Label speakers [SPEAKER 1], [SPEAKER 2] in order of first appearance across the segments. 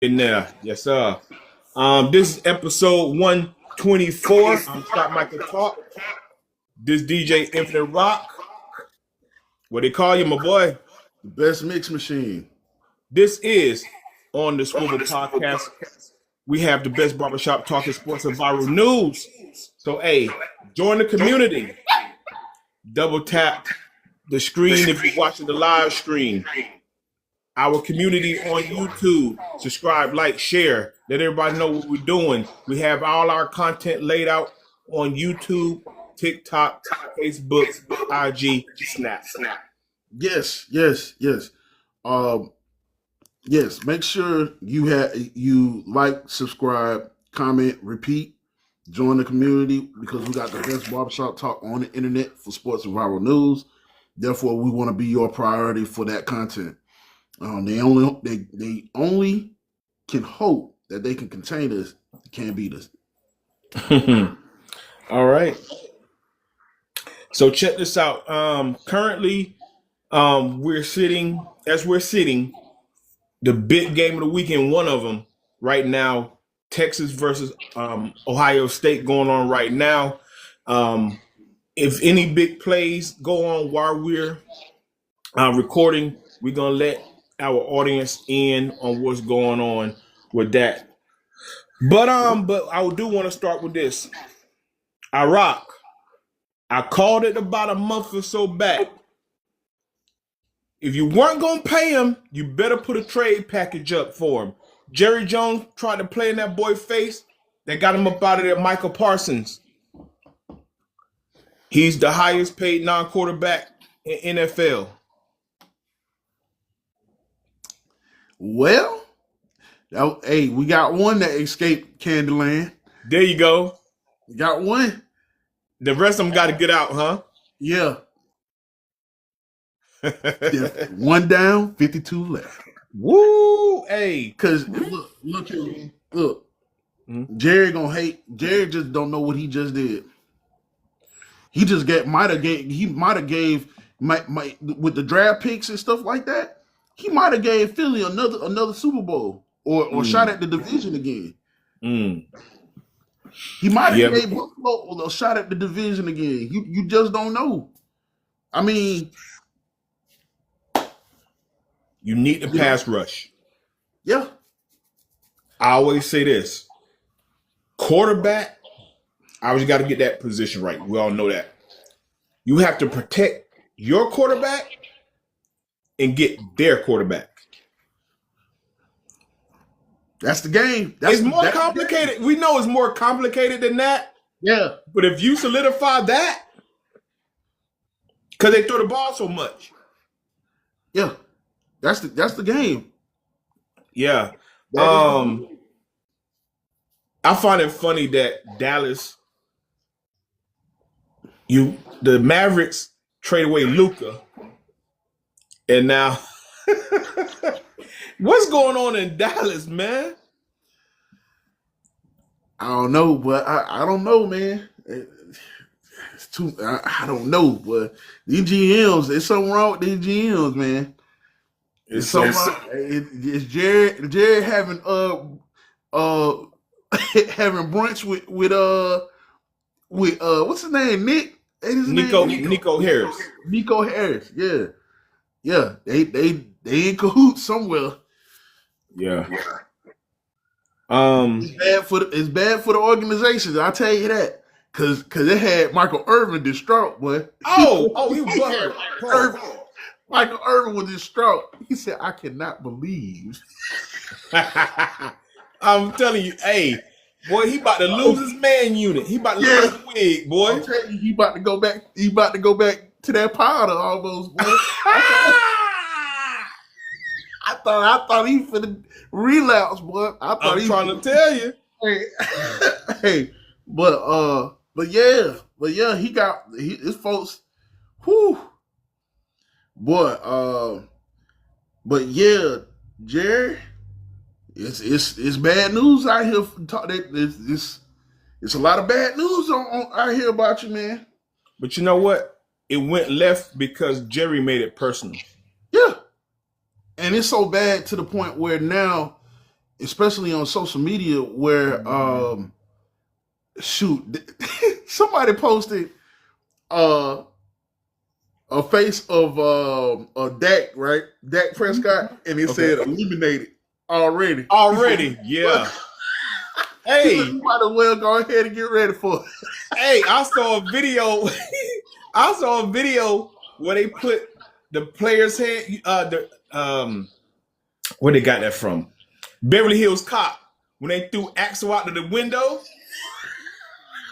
[SPEAKER 1] In there, yes, sir. This is episode 124. I'm Scott Micah Talk. This DJ Infinite Rock. What they call you, my boy?
[SPEAKER 2] The best mix machine.
[SPEAKER 1] This is On the Swivel Podcast. We have the best barbershop talking sports and viral news. So, hey, join the community. Double tap the screen if you're watching the live stream. Our community on YouTube. Subscribe, like, share. Let everybody know what we're doing. We have all our content laid out on YouTube, TikTok, Facebook, IG, Snap.
[SPEAKER 2] Yes. Yes. Make sure you like, subscribe, comment, repeat. Join the community because we got the best barbershop talk on the internet for sports and viral news. Therefore, we want to be your priority for that content. They only can hope that they can contain us. They can't beat us.
[SPEAKER 1] All right. So check this out. Currently, we're sitting, the big game of the weekend, one of them right now, Texas versus Ohio State going on right now. If any big plays go on while we're recording, we're going to let our audience in on what's going on with that. But I do want to start with this. I called it about a month or so back. If you weren't going to pay him, you better put a trade package up for him. Jerry Jones tried to play in that boy's face. They got him up out of there, Micah Parsons. He's the highest paid non-quarterback in NFL.
[SPEAKER 2] Well, hey, we got one that escaped Candyland.
[SPEAKER 1] There you go.
[SPEAKER 2] We got one.
[SPEAKER 1] The rest of them got to get out, huh?
[SPEAKER 2] Yeah. One down, 52 left.
[SPEAKER 1] Woo! Hey,
[SPEAKER 2] because look. Mm-hmm. Jerry gonna hate. Jerry just don't know what he just did. He just might have gave with the draft picks and stuff like that. He might have gave Philly another Super Bowl or shot at the division again. He might have gave Buffalo a shot at the division again. You just don't know. I mean,
[SPEAKER 1] you need the pass rush.
[SPEAKER 2] Yeah.
[SPEAKER 1] I always say this. Quarterback, I always got to get that position right. We all know that. You have to protect your quarterback and get their quarterback.
[SPEAKER 2] That's the game.
[SPEAKER 1] It's more complicated. We know it's more complicated than that.
[SPEAKER 2] Yeah.
[SPEAKER 1] But if you solidify that, because they throw the ball so much.
[SPEAKER 2] Yeah. That's the game.
[SPEAKER 1] Yeah. I find it funny that Dallas, the Mavericks trade away Luka. And now, what's going on in Dallas, man?
[SPEAKER 2] I don't know, but I don't know, man. It's too. I don't know, but these GMs, there's something wrong with these GMs, man. It's something wrong. It's Jared having having brunch with what's his name?
[SPEAKER 1] Nico Harris.
[SPEAKER 2] Nico Harris, yeah. Yeah, they in cahoots somewhere.
[SPEAKER 1] Yeah.
[SPEAKER 2] It's bad for the organization. I'll tell you that, cause it had Michael Irvin distraught, boy.
[SPEAKER 1] Oh, he was
[SPEAKER 2] Irvin. Michael Irvin was distraught. He said, "I cannot believe."
[SPEAKER 1] I'm telling you, hey, boy, he about to lose his man unit. He about to lose his wig, boy.
[SPEAKER 2] I'm telling you, he about to go back. He about to go back to that powder almost, boy. I thought he finna relapse, boy.
[SPEAKER 1] I'm trying to tell you.
[SPEAKER 2] But yeah, he got his folks. Whew, boy. But yeah, Jerry, it's bad news out here. It's a lot of bad news on out here about you, man.
[SPEAKER 1] But you know what? It went left because Jerry made it personal.
[SPEAKER 2] Yeah. And it's so bad to the point where now especially on social media, where somebody posted a face of a Dak, right? Dak Prescott, and it said eliminated already.
[SPEAKER 1] Already, yeah. Hey,
[SPEAKER 2] you might as well go ahead and get ready for it.
[SPEAKER 1] Hey, I saw a video. I saw a video where they put the player's head. Where they got that from? Beverly Hills Cop. When they threw Axel out of the window,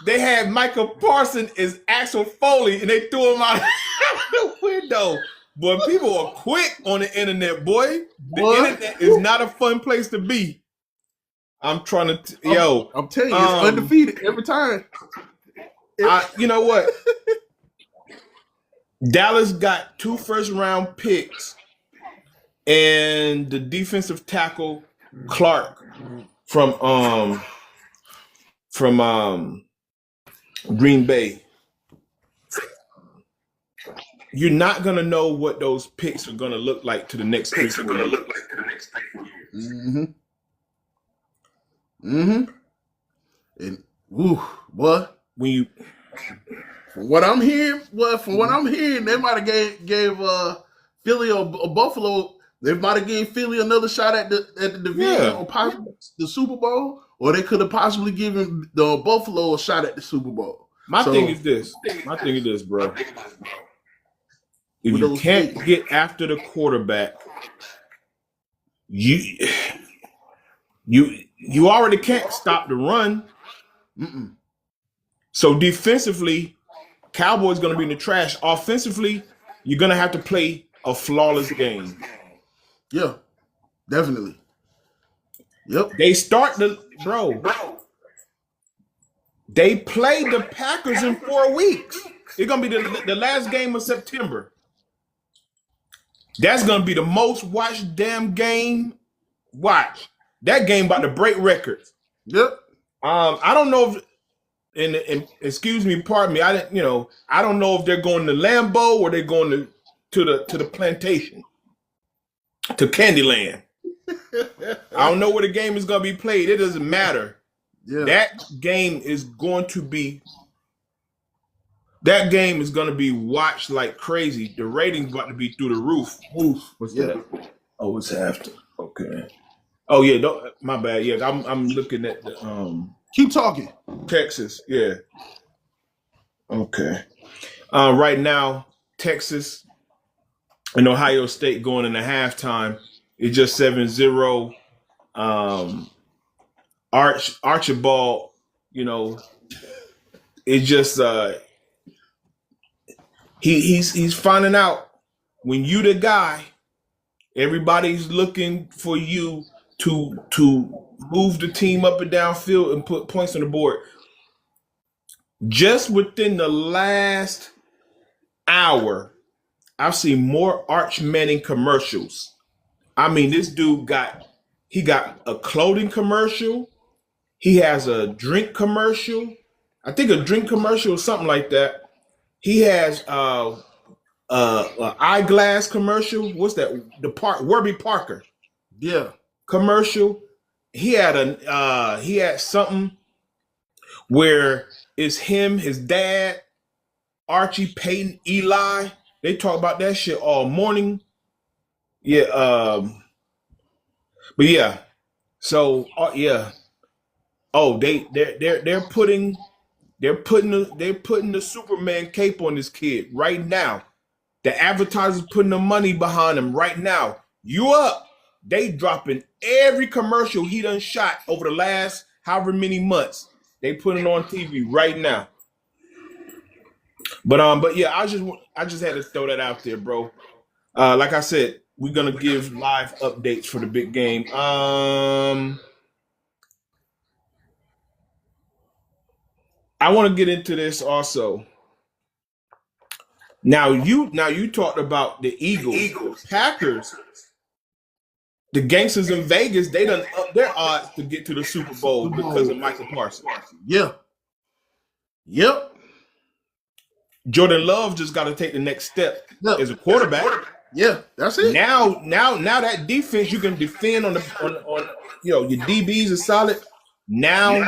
[SPEAKER 1] they had Micah Parsons as Axel Foley, and they threw him out the window. Boy, people are quick on the internet, boy. The internet is not a fun place to be. I'm trying to,
[SPEAKER 2] I'm telling you, it's undefeated every time.
[SPEAKER 1] You know what? Dallas got 2 first-round picks and the defensive tackle Clark from Green Bay. You're not gonna know what those picks are gonna look like to the next 3 years.
[SPEAKER 2] Mm-hmm. Mm-hmm. And boy,
[SPEAKER 1] when you
[SPEAKER 2] from what I'm hearing, they might have gave Philly or Buffalo. They might have gave Philly another shot at the division or possibly the Super Bowl, or they could have possibly given the Buffalo a shot at the Super Bowl.
[SPEAKER 1] My thing is this, bro. If you can't get after the quarterback, you already can't stop the run.
[SPEAKER 2] Mm-mm.
[SPEAKER 1] So defensively, Cowboys going to be in the trash. Offensively, you're going to have to play a flawless game.
[SPEAKER 2] Yeah, definitely. Yep.
[SPEAKER 1] They start they play the Packers in 4 weeks. It's going to be the last game of September. That's going to be the most watched damn game. Watch. That game about to break records.
[SPEAKER 2] Yep.
[SPEAKER 1] I don't know if, and excuse me, pardon me, I don't know if they're going to Lambeau or they're going to the plantation, to Candyland. I don't know where the game is going to be played. It doesn't matter.
[SPEAKER 2] Yeah.
[SPEAKER 1] That game is going to be watched like crazy. The ratings about to be through the roof.
[SPEAKER 2] What's that?
[SPEAKER 1] Oh, it's after. Okay. Oh yeah, my bad. Yeah, I'm looking at the
[SPEAKER 2] Keep talking.
[SPEAKER 1] Texas. Yeah. Okay. Right now, Texas and Ohio State going into halftime. It's just 7-0. Archibald, it's just he's finding out when you the guy, everybody's looking for you to move the team up and down field and put points on the board. Just within the last hour, I've seen more Arch Manning commercials. I mean, this dude got a clothing commercial. He has a drink commercial. I think a drink commercial or something like that. He has an eyeglass commercial. What's that? Warby Parker.
[SPEAKER 2] Yeah.
[SPEAKER 1] Commercial. He had something where it's him, his dad, Archie, Peyton, Eli. They talk about that shit all morning. Yeah. But yeah. So yeah. Oh, they're putting the Superman cape on this kid right now. The advertisers putting the money behind him right now. You up? They dropping every commercial he done shot over the last however many months. They putting it on TV right now. But yeah, I just had to throw that out there, bro. Like I said, we're gonna give live updates for the big game. I want to get into this also. Now you talked about the Eagles. Packers. The gangsters in Vegas, they done up their odds to get to the Super Bowl because of Micah Parsons.
[SPEAKER 2] Yeah. Yep.
[SPEAKER 1] Jordan Love just got to take the next step as a quarterback.
[SPEAKER 2] Yeah, that's it.
[SPEAKER 1] Now that defense, you can defend on your DBs are solid. Now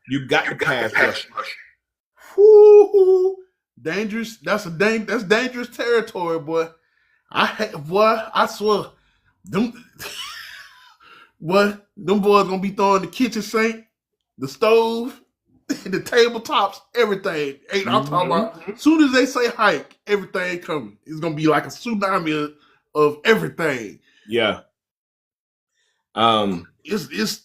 [SPEAKER 1] you got the pass rush.
[SPEAKER 2] Woo, dangerous. That's dangerous territory, boy. I swear, them, them boys gonna be throwing the kitchen sink, the stove, the tabletops, everything. Ain't I'm talking about? As soon as they say hike, everything coming. It's gonna be like a tsunami of everything.
[SPEAKER 1] Yeah.
[SPEAKER 2] It's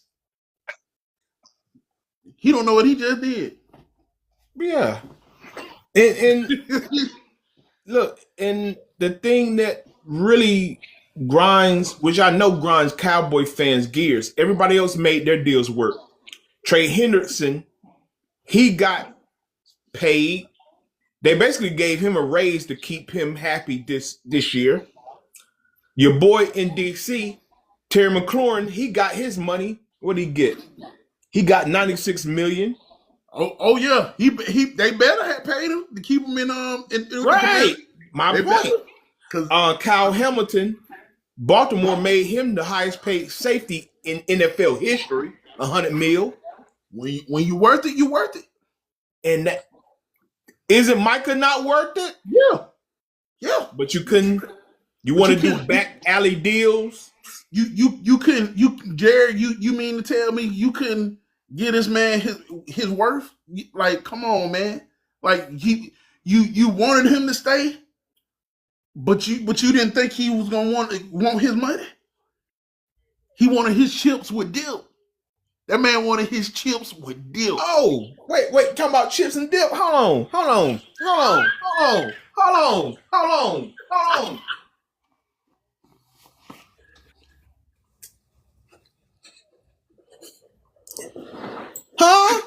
[SPEAKER 2] he don't know what he just did.
[SPEAKER 1] Yeah. And look, and the thing that really grinds, which I know grinds Cowboy fans' gears, everybody else made their deals work. Trey Hendrickson, he got paid. They basically gave him a raise to keep him happy this year. Your boy in DC, Terry McLaurin, he got his money. What did he get? He got $96 million.
[SPEAKER 2] Oh yeah, they better have paid him to keep him in
[SPEAKER 1] right. My point. Because Kyle Hamilton, Baltimore made him the highest paid safety in NFL history, $100 million.
[SPEAKER 2] When you worth it, you worth it.
[SPEAKER 1] And that isn't Micah not worth it?
[SPEAKER 2] Yeah.
[SPEAKER 1] But you couldn't. You want to do back alley deals?
[SPEAKER 2] You couldn't. Jared, you mean to tell me you couldn't get this man his worth? Like, come on, man. Like you wanted him to stay, but you didn't think he was gonna want his money. He wanted his chips with dip. That man wanted his chips with dip.
[SPEAKER 1] Oh, wait, talking about chips and dip. Hold on. Huh?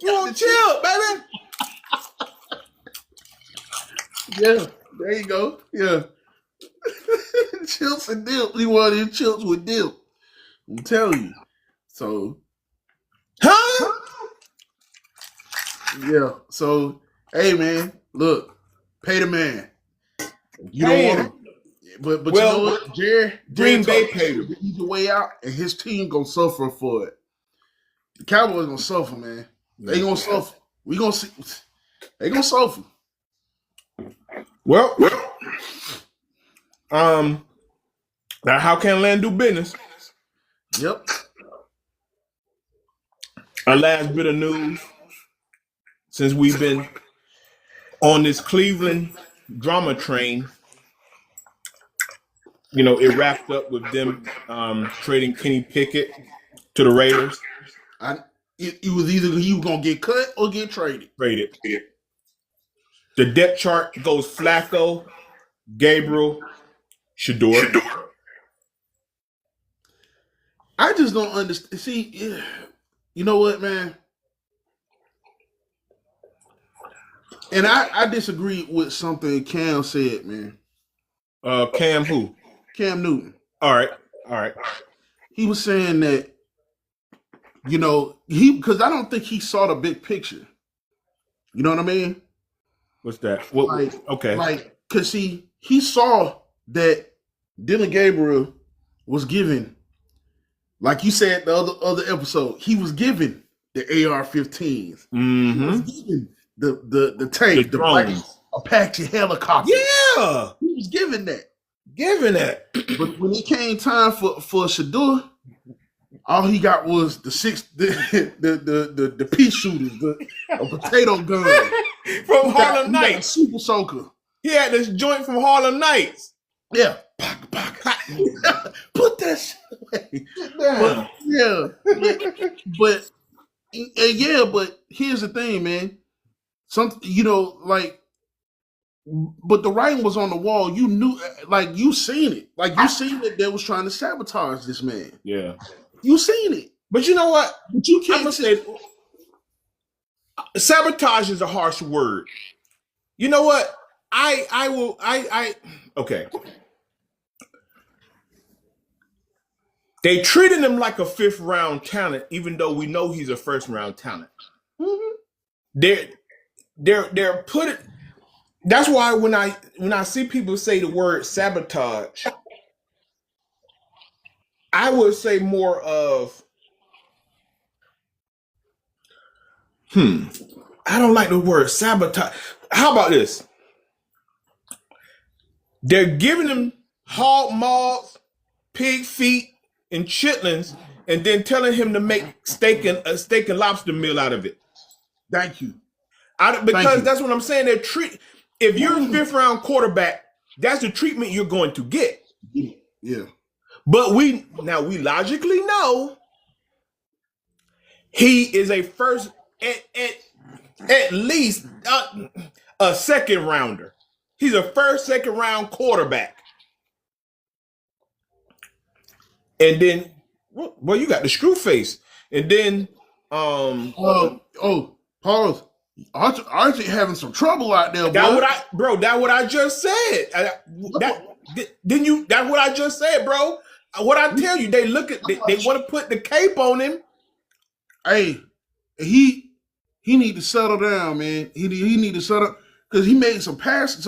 [SPEAKER 1] You want chip, baby?
[SPEAKER 2] Yeah, there you go. Yeah. Chips and dip. He wanted his chips with dip. I'm telling you. So, yeah. So, hey, man, look, pay the man. You don't want him. But you know what? Jared
[SPEAKER 1] Green Bay paid him.
[SPEAKER 2] The easy way out, and his team gonna suffer for it. The Cowboys gonna suffer, man. They gonna suffer. We gonna see. They gonna suffer.
[SPEAKER 1] Well, now how can land do business?
[SPEAKER 2] Yep.
[SPEAKER 1] Our last bit of news, since we've been on this Cleveland drama train, it wrapped up with them trading Kenny Pickett to the Raiders.
[SPEAKER 2] It was either he was gonna get cut or get traded.
[SPEAKER 1] The depth chart goes Flacco, Gabriel, Shador.
[SPEAKER 2] I just don't understand. See, you know what, man? And I disagree with something Cam said, man.
[SPEAKER 1] Cam who?
[SPEAKER 2] Cam Newton.
[SPEAKER 1] All right.
[SPEAKER 2] He was saying that, because I don't think he saw the big picture. You know what I mean?
[SPEAKER 1] What's that?
[SPEAKER 2] Okay. Because he saw that Dylan Gabriel was given, like you said the other episode, he was given the AR-15s.
[SPEAKER 1] Mm-hmm.
[SPEAKER 2] He was given the tank, the black Apache helicopter.
[SPEAKER 1] Yeah,
[SPEAKER 2] he was given that.
[SPEAKER 1] But
[SPEAKER 2] when it came time for Shador, all he got was the pea shooters, a potato gun
[SPEAKER 1] from Harlem Nights,
[SPEAKER 2] Super Soaker.
[SPEAKER 1] He had this joint from Harlem Nights.
[SPEAKER 2] Yeah, put that shit away. But here's the thing, man. But the writing was on the wall. You knew, you seen it. You seen that they was trying to sabotage this man.
[SPEAKER 1] Yeah.
[SPEAKER 2] You seen it.
[SPEAKER 1] But you know what?
[SPEAKER 2] But you can't
[SPEAKER 1] say sabotage is a harsh word. You know what? Okay. They treated him like a 5th round talent, even though we know he's a 1st round talent.
[SPEAKER 2] Mm-hmm.
[SPEAKER 1] They're putting. That's why when I see people say the word sabotage, I would say more of I don't like the word sabotage. How about this? They're giving him hog maws, pig feet, and chitlins, and then telling him to make a steak and lobster meal out of it.
[SPEAKER 2] Thank you.
[SPEAKER 1] Because that's what I'm saying. If you're a fifth round quarterback, that's the treatment you're going to get.
[SPEAKER 2] Yeah.
[SPEAKER 1] But we logically know he is a first at least a second rounder. He's a second round quarterback. And then, well, you got the screw face. And then,
[SPEAKER 2] pause. Archie having some trouble out there, bro.
[SPEAKER 1] That's what I just said. That's what I just said, bro. What I tell you, they want to put the cape on him.
[SPEAKER 2] Hey, he need to settle down, man. He need to settle because he made some passes,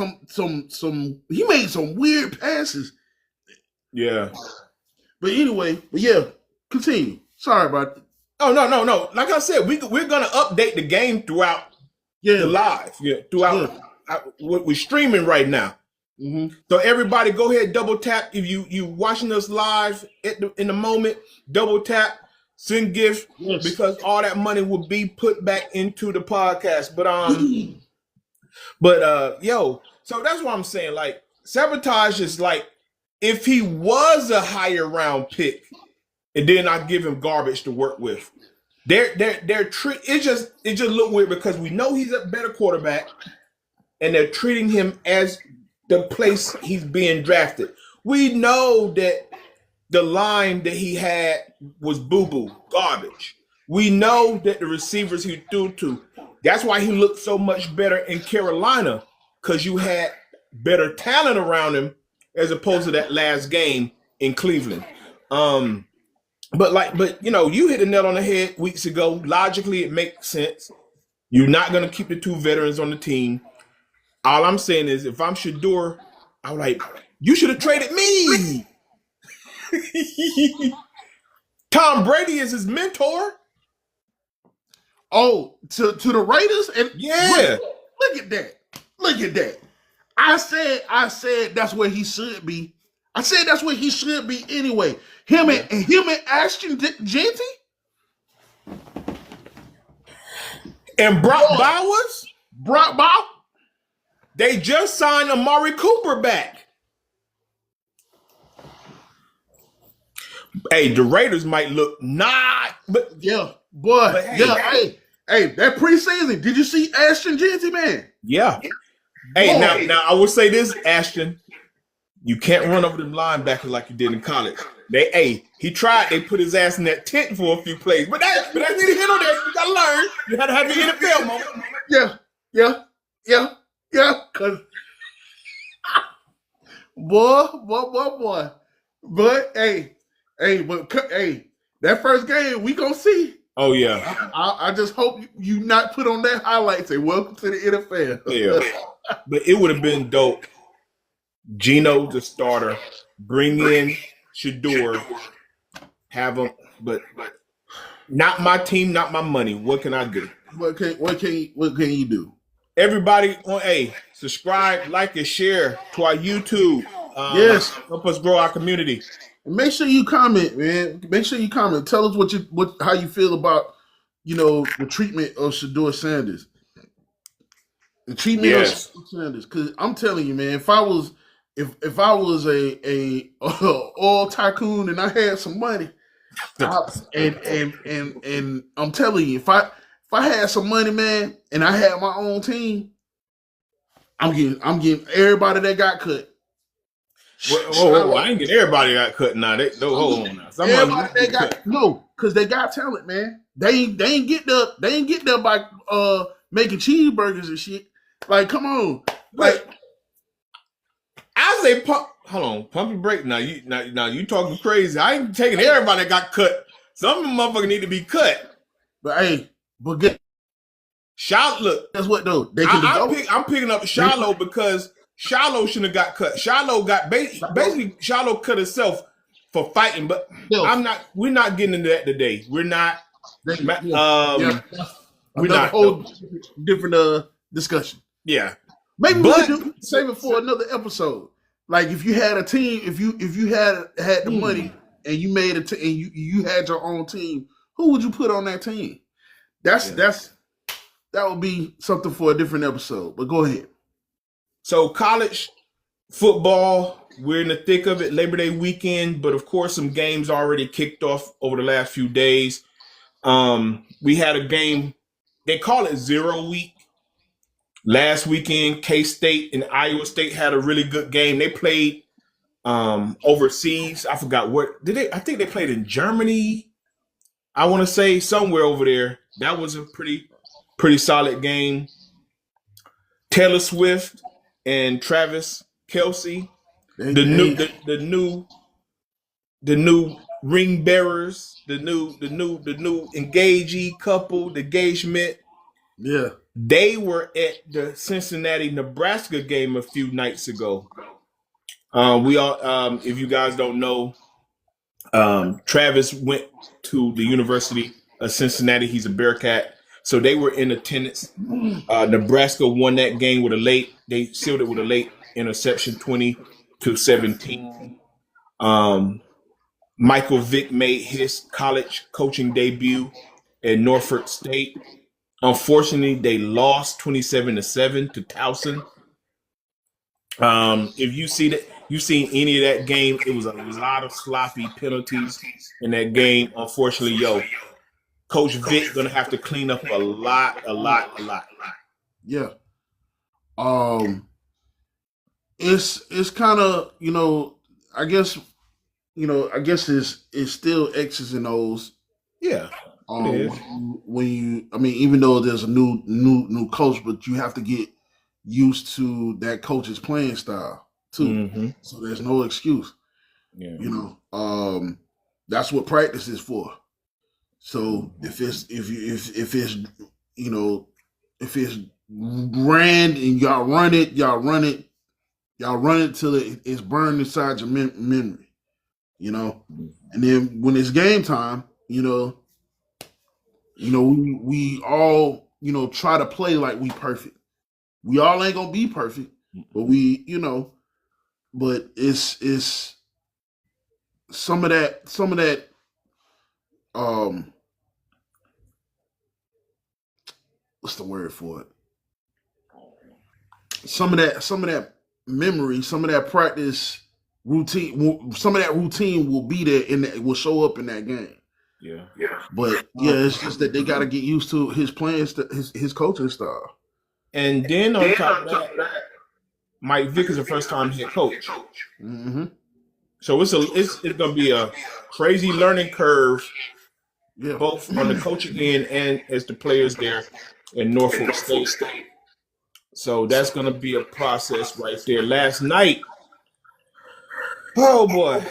[SPEAKER 2] he made some weird passes.
[SPEAKER 1] Yeah.
[SPEAKER 2] But anyway, continue. Sorry about that.
[SPEAKER 1] Oh no. Like I said, we're gonna update the game throughout the live. We're streaming right now.
[SPEAKER 2] Mm-hmm.
[SPEAKER 1] So everybody, go ahead, double tap. If you watching us live in the moment, double tap, send gifts because all that money will be put back into the podcast. So that's what I'm saying. Like sabotage is like if he was a higher round pick, and then I give him garbage to work with. It just look weird because we know he's a better quarterback, and they're treating him as the place he's being drafted. We know that the line that he had was boo-boo, garbage. We know that the receivers he threw to, that's why he looked so much better in Carolina, because you had better talent around him as opposed to that last game in Cleveland. But you hit the nail on the head weeks ago. Logically, it makes sense. You're not going to keep the two veterans on the team. All I'm saying is, if I'm Shador, I'm like, you should have traded me. Tom Brady is his mentor.
[SPEAKER 2] Oh, to the Raiders? And
[SPEAKER 1] yeah.
[SPEAKER 2] Look at that. I said that's where he should be. I said that's where he should be anyway. Him and Ashton Genty?
[SPEAKER 1] And Brock Bowers?
[SPEAKER 2] Brock Bowers?
[SPEAKER 1] They just signed Amari Cooper back. Hey, the Raiders might look but
[SPEAKER 2] yeah, boy. But hey, that preseason, did you see Ashton Genty, man?
[SPEAKER 1] Yeah. Hey, now I will say this, Ashton. You can't run over them linebackers like you did in college. He tried. They put his ass in that tent for a few plays, but that's neither here nor there. You gotta learn. You gotta have your NFL moment.
[SPEAKER 2] Yeah. Cause boy. But that first game we gonna see.
[SPEAKER 1] Oh yeah.
[SPEAKER 2] I just hope you not put on that highlight. Say welcome to the NFL.
[SPEAKER 1] Yeah. But it would have been dope. Geno the starter, bring in Shador, have him, but not my team, not my money. What can I do?
[SPEAKER 2] What can you do?
[SPEAKER 1] Everybody subscribe, like, and share to our YouTube.
[SPEAKER 2] Yes,
[SPEAKER 1] help us grow our community.
[SPEAKER 2] Make sure you comment, man. Make sure you comment. Tell us how you feel about the treatment of Shador Sanders. The treatment of Shador Sanders, because I'm telling you, man, if I was a oil tycoon and I had some money, and I'm telling you, if I had some money, man, and I had my own team, I'm getting everybody that got cut.
[SPEAKER 1] Whoa, I ain't getting everybody got cut now. Hold on now.
[SPEAKER 2] Everybody they got because they got talent, man. They ain't get there by making cheeseburgers and shit. Like, come on, like.
[SPEAKER 1] I say, pump your brake. Now you talking crazy. I ain't taking everybody that got cut. Some of them motherfuckers need to be cut.
[SPEAKER 2] But hey,
[SPEAKER 1] Shiloh, look,
[SPEAKER 2] Guess what though? They can develop.
[SPEAKER 1] I'm picking up Shiloh because Shiloh shouldn't have got cut. Shiloh got basically Shiloh cut himself for fighting, but we're not getting into that today. We're not.
[SPEAKER 2] We're
[SPEAKER 1] not
[SPEAKER 2] a whole different discussion.
[SPEAKER 1] Yeah,
[SPEAKER 2] maybe we could save it for another episode. Like if you had a team, if you had the money and you made and you had your own team, who would you put on that team? That would be something for a different episode. But go ahead.
[SPEAKER 1] So college football, we're in the thick of it. Labor Day weekend, but of course some games already kicked off over the last few days. We had a game. They call it 0 week. Last weekend, K-State and Iowa State had a really good game. They played overseas. I forgot what did they. I think they played in Germany. I want to say somewhere over there. That was a pretty solid game. Taylor Swift and Travis Kelce, the new ring bearers, the new engagee couple, the engagement.
[SPEAKER 2] Yeah.
[SPEAKER 1] They were at the Cincinnati, Nebraska game a few nights ago. If you guys don't know, Travis went to the University of Cincinnati. He's a Bearcat. So they were in attendance. Nebraska won that game they sealed it with a late interception, 20-17. Michael Vick made his college coaching debut at Norfolk State. Unfortunately, they lost 27-7 to Towson. If you see that, you've seen any of that game, it was a lot of sloppy penalties in that game. Unfortunately, Coach Vick gonna have to clean up a lot.
[SPEAKER 2] Yeah. It's kind of, I guess it's still X's and O's.
[SPEAKER 1] Yeah.
[SPEAKER 2] Even though there's a new coach, but you have to get used to that coach's playing style too.
[SPEAKER 1] Mm-hmm.
[SPEAKER 2] So there's no excuse.
[SPEAKER 1] Yeah.
[SPEAKER 2] That's what practice is for. So if it's grand and y'all run it till it's burned inside your memory, and then when it's game time, we all, try to play like we perfect. We all ain't gonna be perfect, but but it's some of that what's the word for it? Some of that memory, some of that practice routine, some of that routine will be there will show up in that game.
[SPEAKER 1] Yeah.
[SPEAKER 2] But it's just that they got to get used to his playing, his coaching style.
[SPEAKER 1] And then on top of that, Mike Vick is a first-time head coach.
[SPEAKER 2] Mm-hmm.
[SPEAKER 1] So it's going to be a crazy learning curve, both on the coaching end and as the players there in Norfolk State. So that's going to be a process right there. Last night, oh boy.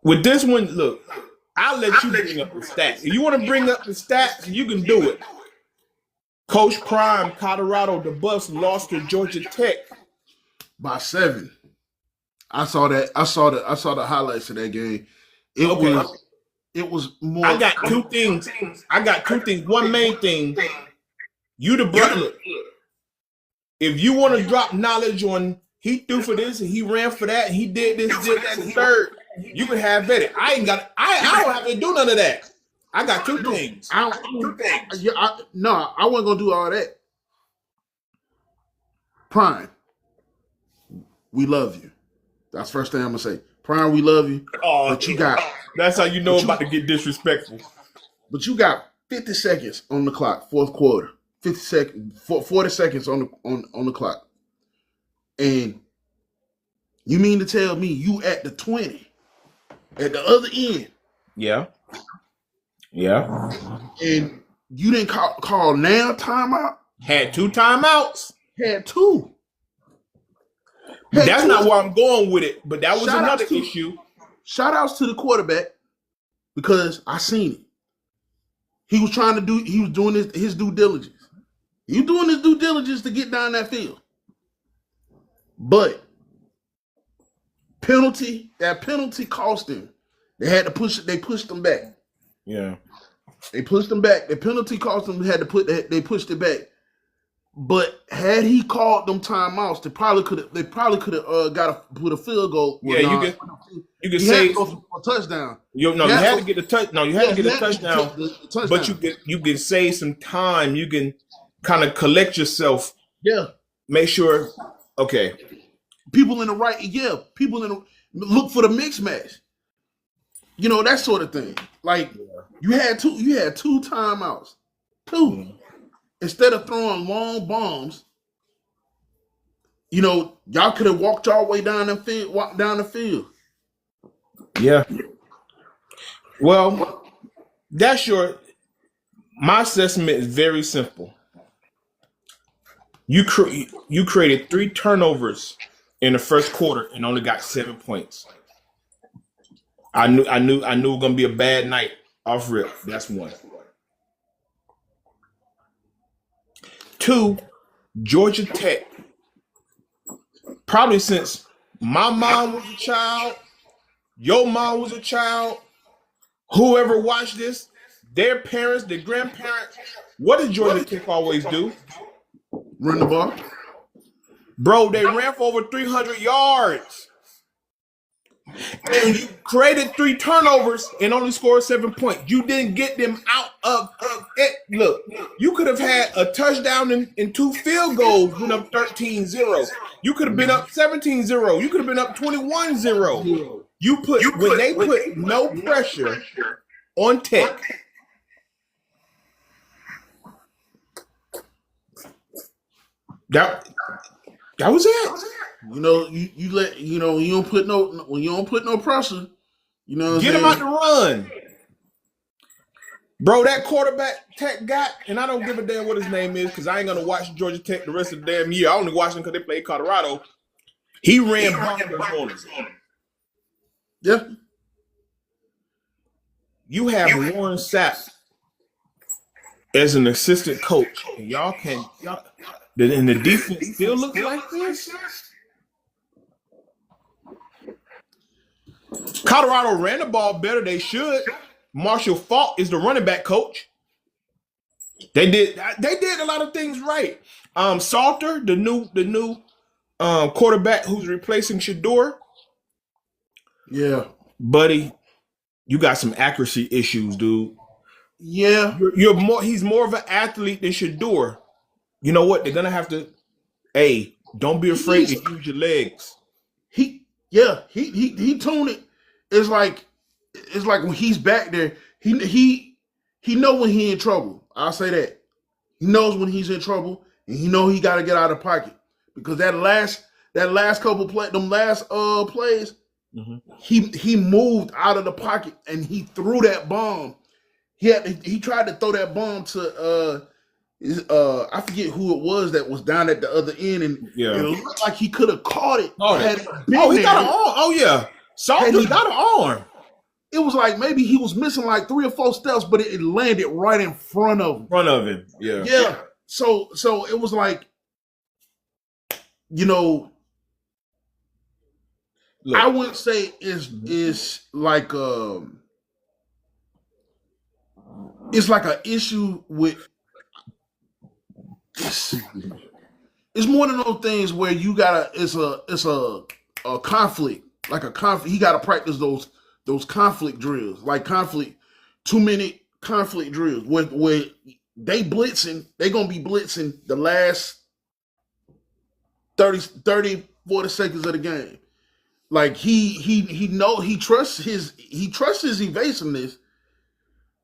[SPEAKER 1] With this one, look, I'll let you bring up the stats. If you want to bring up the stats, you can do it. Coach Prime, Colorado, the Buffs lost to Georgia Tech
[SPEAKER 2] by 7. I saw that. I saw the highlights of that game. It was more.
[SPEAKER 1] I got two things. One main thing. You the brother. If you want to drop knowledge on he threw for this and he ran for that and he did this, did that, and third, you can have it. I don't have to do none of that. I got two things.
[SPEAKER 2] I wasn't gonna do all that. Prime, we love you. That's the first thing I'm gonna say. Prime, we love you. But you got.
[SPEAKER 1] That's how you know about to get disrespectful.
[SPEAKER 2] But you got 50 seconds on the clock, fourth quarter. 40 seconds on the clock. And you mean to tell me you at the 20, at the other end?
[SPEAKER 1] Yeah.
[SPEAKER 2] And you didn't call now timeout?
[SPEAKER 1] Had 2 timeouts.
[SPEAKER 2] Had 2.
[SPEAKER 1] That's not where I'm going with it, but that was another issue.
[SPEAKER 2] Shout outs to the quarterback because I seen it. He was doing his due diligence. He was doing his due diligence to get down that field. But that penalty cost him. They pushed him back.
[SPEAKER 1] Yeah.
[SPEAKER 2] They pushed him back. The penalty cost them. They pushed it back. But had he called them timeouts, they probably could have put a field goal.
[SPEAKER 1] Yeah, you could say
[SPEAKER 2] a touchdown.
[SPEAKER 1] You had to get the touch. No, you had to get a touchdown. But you can save some time. You can kind of collect yourself.
[SPEAKER 2] Yeah.
[SPEAKER 1] Make sure. Okay.
[SPEAKER 2] People in the right. Yeah. People look for the mix match. You know, that sort of thing. Like you had two timeouts. Two. Instead of throwing long bombs, you know, y'all could have walked y'all way down the field.
[SPEAKER 1] Yeah. Well, my assessment is very simple. You created 3 turnovers in the first quarter and only got 7 points. I knew it was gonna be a bad night off rip. That's one. 2, Georgia Tech. Probably since my mom was a child, your mom was a child, whoever watched this, their parents, their grandparents, what did Georgia Tech always do?
[SPEAKER 2] Run the ball.
[SPEAKER 1] Bro, they ran for over 300 yards. And you created 3 turnovers and only scored 7 points. You didn't get them out of it. Look, you could have had a touchdown and 2 field goals, been up 13-0. You could have been up 17-0. You could have been up 21-0. When they put no pressure on Tech. That was it.
[SPEAKER 2] You know, you don't put no pressure. You know,
[SPEAKER 1] get him out the run, bro. That quarterback Tech got, and I don't give a damn what his name is because I ain't gonna watch Georgia Tech the rest of the damn year. I only watch them because they played Colorado. He ran bonkers on us.
[SPEAKER 2] Yeah.
[SPEAKER 1] You have Warren Sapp as an assistant coach, and and the defense still looks like this. Colorado ran the ball better. They should. Marshall Faulk is the running back coach. They did a lot of things right. Salter, the new quarterback who's replacing Shador.
[SPEAKER 2] Yeah,
[SPEAKER 1] buddy, you got some accuracy issues, dude.
[SPEAKER 2] Yeah,
[SPEAKER 1] he's more of an athlete than Shador. You know what? They're gonna have to. Hey, don't be afraid to use your legs.
[SPEAKER 2] He tuned it. It's like when he's back there, he know when he in trouble. I'll say that. He knows when he's in trouble, and he know he got to get out of pocket because that last couple plays, plays, he moved out of the pocket and he threw that bomb. He tried to throw that bomb to I forget who it was that was down at the other end, and it looked like he could have caught it.
[SPEAKER 1] He got an arm. Oh yeah, Salter got an arm.
[SPEAKER 2] It was like maybe he was missing like 3 or 4 steps, but it landed right in front of him. Yeah. So it was like, look, I wouldn't say is like it's like an issue with. It's more than those things where you gotta. It's a conflict, like a conflict. He gotta practice those conflict drills, too many conflict drills where they blitzing. They gonna be blitzing the last 30, 40 seconds of the game. Like he trusts his evasiveness,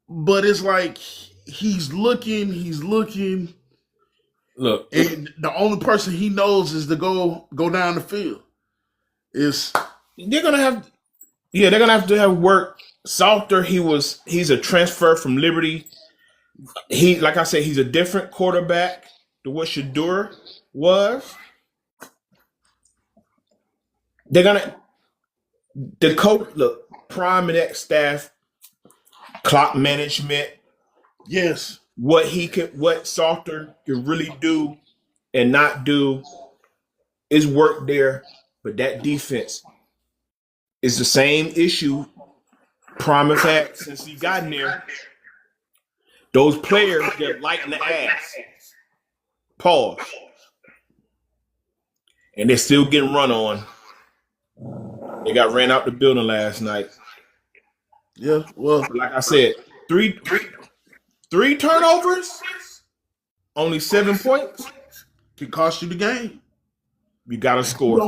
[SPEAKER 2] but it's like he's looking.
[SPEAKER 1] Look,
[SPEAKER 2] and the only person he knows is to go down the field.
[SPEAKER 1] They're gonna have to have work. Salter, he's a transfer from Liberty. Like I said, he's a different quarterback to what Shador was. The coach, look, Prime and that staff, clock management,
[SPEAKER 2] Yes.
[SPEAKER 1] What Salter can really do and not do is work there, but that defense is the same issue Prime has had since he got in there. Those players get light in the ass. Pause. And they're still getting run on. They got ran out the building last night.
[SPEAKER 2] Yeah, well,
[SPEAKER 1] But like I said, three turnovers, only 7 points.
[SPEAKER 2] can cost you the game.
[SPEAKER 1] You got to score.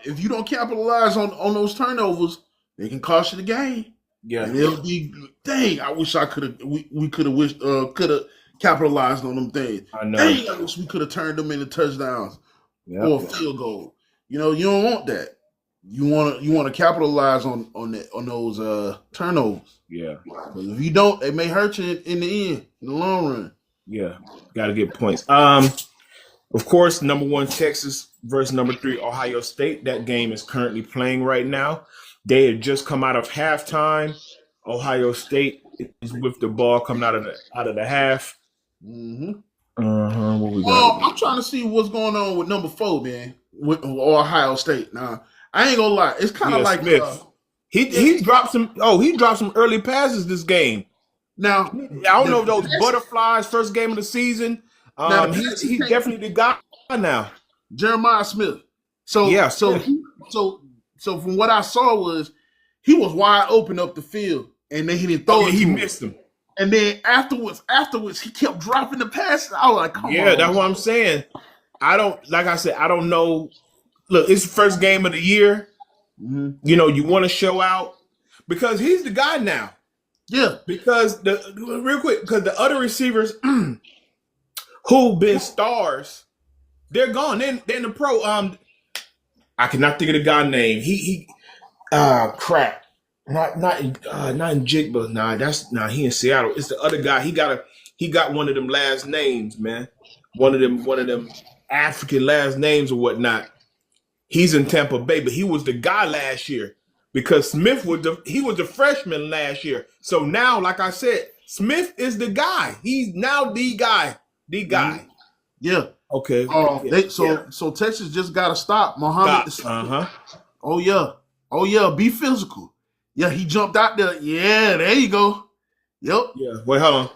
[SPEAKER 2] If you don't capitalize on those turnovers, they can cost you the game.
[SPEAKER 1] Yeah,
[SPEAKER 2] and it'll be dang. I wish I could have. We could have capitalized on them things.
[SPEAKER 1] I know.
[SPEAKER 2] Dang, I wish we could have turned them into touchdowns or a field goal. You know, you don't want that. You want to capitalize on those turnovers.
[SPEAKER 1] Yeah.
[SPEAKER 2] Because if you don't, it may hurt you in the end, in the long run.
[SPEAKER 1] Yeah, got to get points. Of course, number 1 Texas versus number 3 Ohio State. That game is currently playing right now. They had just come out of halftime. Ohio State is with the ball coming out of the half.
[SPEAKER 2] Mm-hmm.
[SPEAKER 1] What we got?
[SPEAKER 2] I'm trying to see what's going on with number 4, man, with Ohio State. Now, I ain't gonna lie, it's kind of like
[SPEAKER 1] Smith. He dropped some early passes this game.
[SPEAKER 2] Now,
[SPEAKER 1] I don't know if those butterflies first game of the season. He's definitely the guy now.
[SPEAKER 2] Jeremiah Smith. So
[SPEAKER 1] yeah,
[SPEAKER 2] so from what I saw was he was wide open up the field, and then he didn't throw it.
[SPEAKER 1] He missed him.
[SPEAKER 2] And then afterwards, he kept dropping the passes. I was like, come on.
[SPEAKER 1] Yeah, that's what I'm saying. I don't know. Look, it's the first game of the year.
[SPEAKER 2] Mm-hmm.
[SPEAKER 1] You know, you want to show out because he's the guy now.
[SPEAKER 2] Yeah.
[SPEAKER 1] Because the other receivers who've been stars, they're gone. They're in the pro. I cannot think of the guy's name. Crap. Not in Jigba. He in Seattle. It's the other guy. He got one of them last names, man. One of them African last names or whatnot. He's in Tampa Bay, but he was the guy last year because Smith was the freshman last year. So now, like I said, Smith is the guy. He's now the guy. The guy.
[SPEAKER 2] Mm-hmm. Yeah.
[SPEAKER 1] Okay.
[SPEAKER 2] So Texas just got to stop Muhammad. Oh yeah. Be physical. Yeah, he jumped out there. Yeah, there you go. Yep.
[SPEAKER 1] Yeah. Wait, hold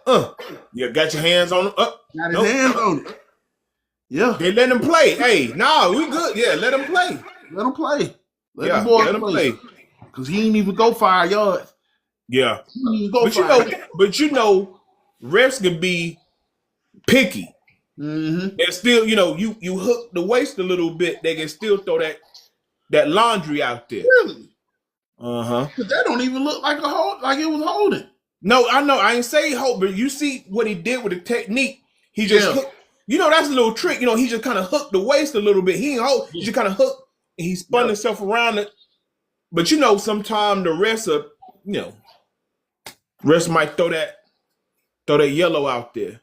[SPEAKER 1] on. You got your hands on him.
[SPEAKER 2] Got his hands on it. Yeah.
[SPEAKER 1] They let him play. Hey, we good. Yeah, let him play.
[SPEAKER 2] Let him play.
[SPEAKER 1] Let him play.
[SPEAKER 2] Because he didn't even go 5 yards.
[SPEAKER 1] Yeah.
[SPEAKER 2] He didn't even go 5 yards.
[SPEAKER 1] Refs can be picky.
[SPEAKER 2] Mm-hmm.
[SPEAKER 1] And still, you hook the waist a little bit, they can still throw that laundry out there.
[SPEAKER 2] Really?
[SPEAKER 1] Because
[SPEAKER 2] that don't even look like it was holding.
[SPEAKER 1] No, I know. I ain't say hold, but you see what he did with the technique. He just hooked. That's a little trick. He just kind of hooked the waist a little bit. He ain't hold. He just kind of hooked, and he spun himself around it. But sometimes the refs refs might throw that yellow out there.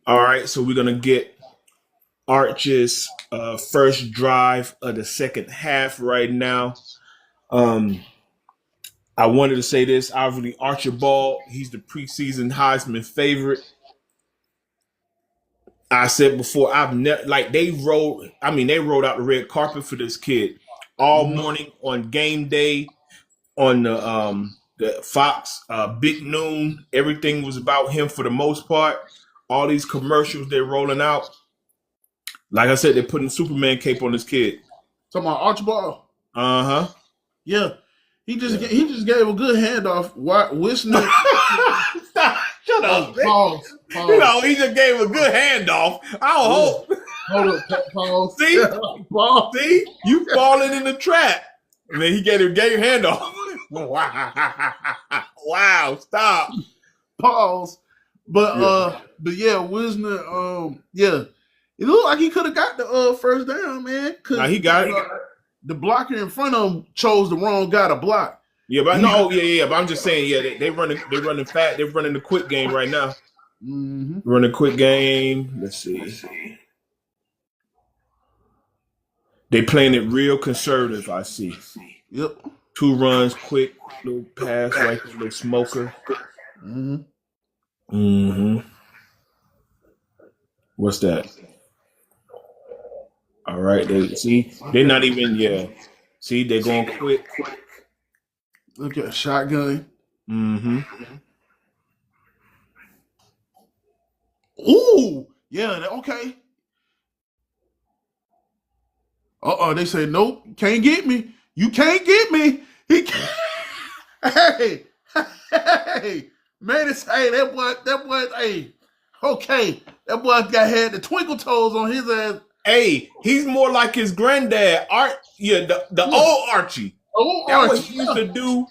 [SPEAKER 1] All right, so we're gonna get Arch's first drive of the second half right now. I wanted to say this. Obviously, Archibald, he's the preseason Heisman favorite. I said before, they rolled out the red carpet for this kid all morning on game day on the Fox Big Noon. Everything was about him for the most part. All these commercials they're rolling out. Like I said, they're putting Superman cape on this kid.
[SPEAKER 2] Talking about Archibald? Yeah. He just gave a good handoff. Wisner.
[SPEAKER 1] Stop. Shut up.
[SPEAKER 2] Pause.
[SPEAKER 1] He just gave a good handoff. Hold
[SPEAKER 2] up. Pause.
[SPEAKER 1] See? Pause. See? You falling in the trap. And then he gave a handoff. Wow. Stop.
[SPEAKER 2] Pause. But yeah, Wisner, it looked like he could have got the first down, man.
[SPEAKER 1] Nah, he got it.
[SPEAKER 2] The blocker in front of him chose the wrong guy to block.
[SPEAKER 1] Yeah, but but I'm just saying, they running fast. They're running the quick game right now.
[SPEAKER 2] Mm-hmm.
[SPEAKER 1] Running a quick game. Let's see. They playing it real conservative. I see.
[SPEAKER 2] Yep.
[SPEAKER 1] 2 runs, quick little pass, right, little smoker.
[SPEAKER 2] Mm-hmm.
[SPEAKER 1] Mm-hmm. What's that? All right. They're not even. Yeah. See, they're going quick.
[SPEAKER 2] Look at a shotgun.
[SPEAKER 1] Mm-hmm.
[SPEAKER 2] Ooh, yeah, okay. They say nope, can't get me. You can't get me. He can't. Hey, hey, man, that boy, hey, okay, that boy had the twinkle toes on his ass.
[SPEAKER 1] Hey, he's more like his granddad, Art. Yeah, the old Archie.
[SPEAKER 2] Oh,
[SPEAKER 1] That's what
[SPEAKER 2] Archie,
[SPEAKER 1] he used to do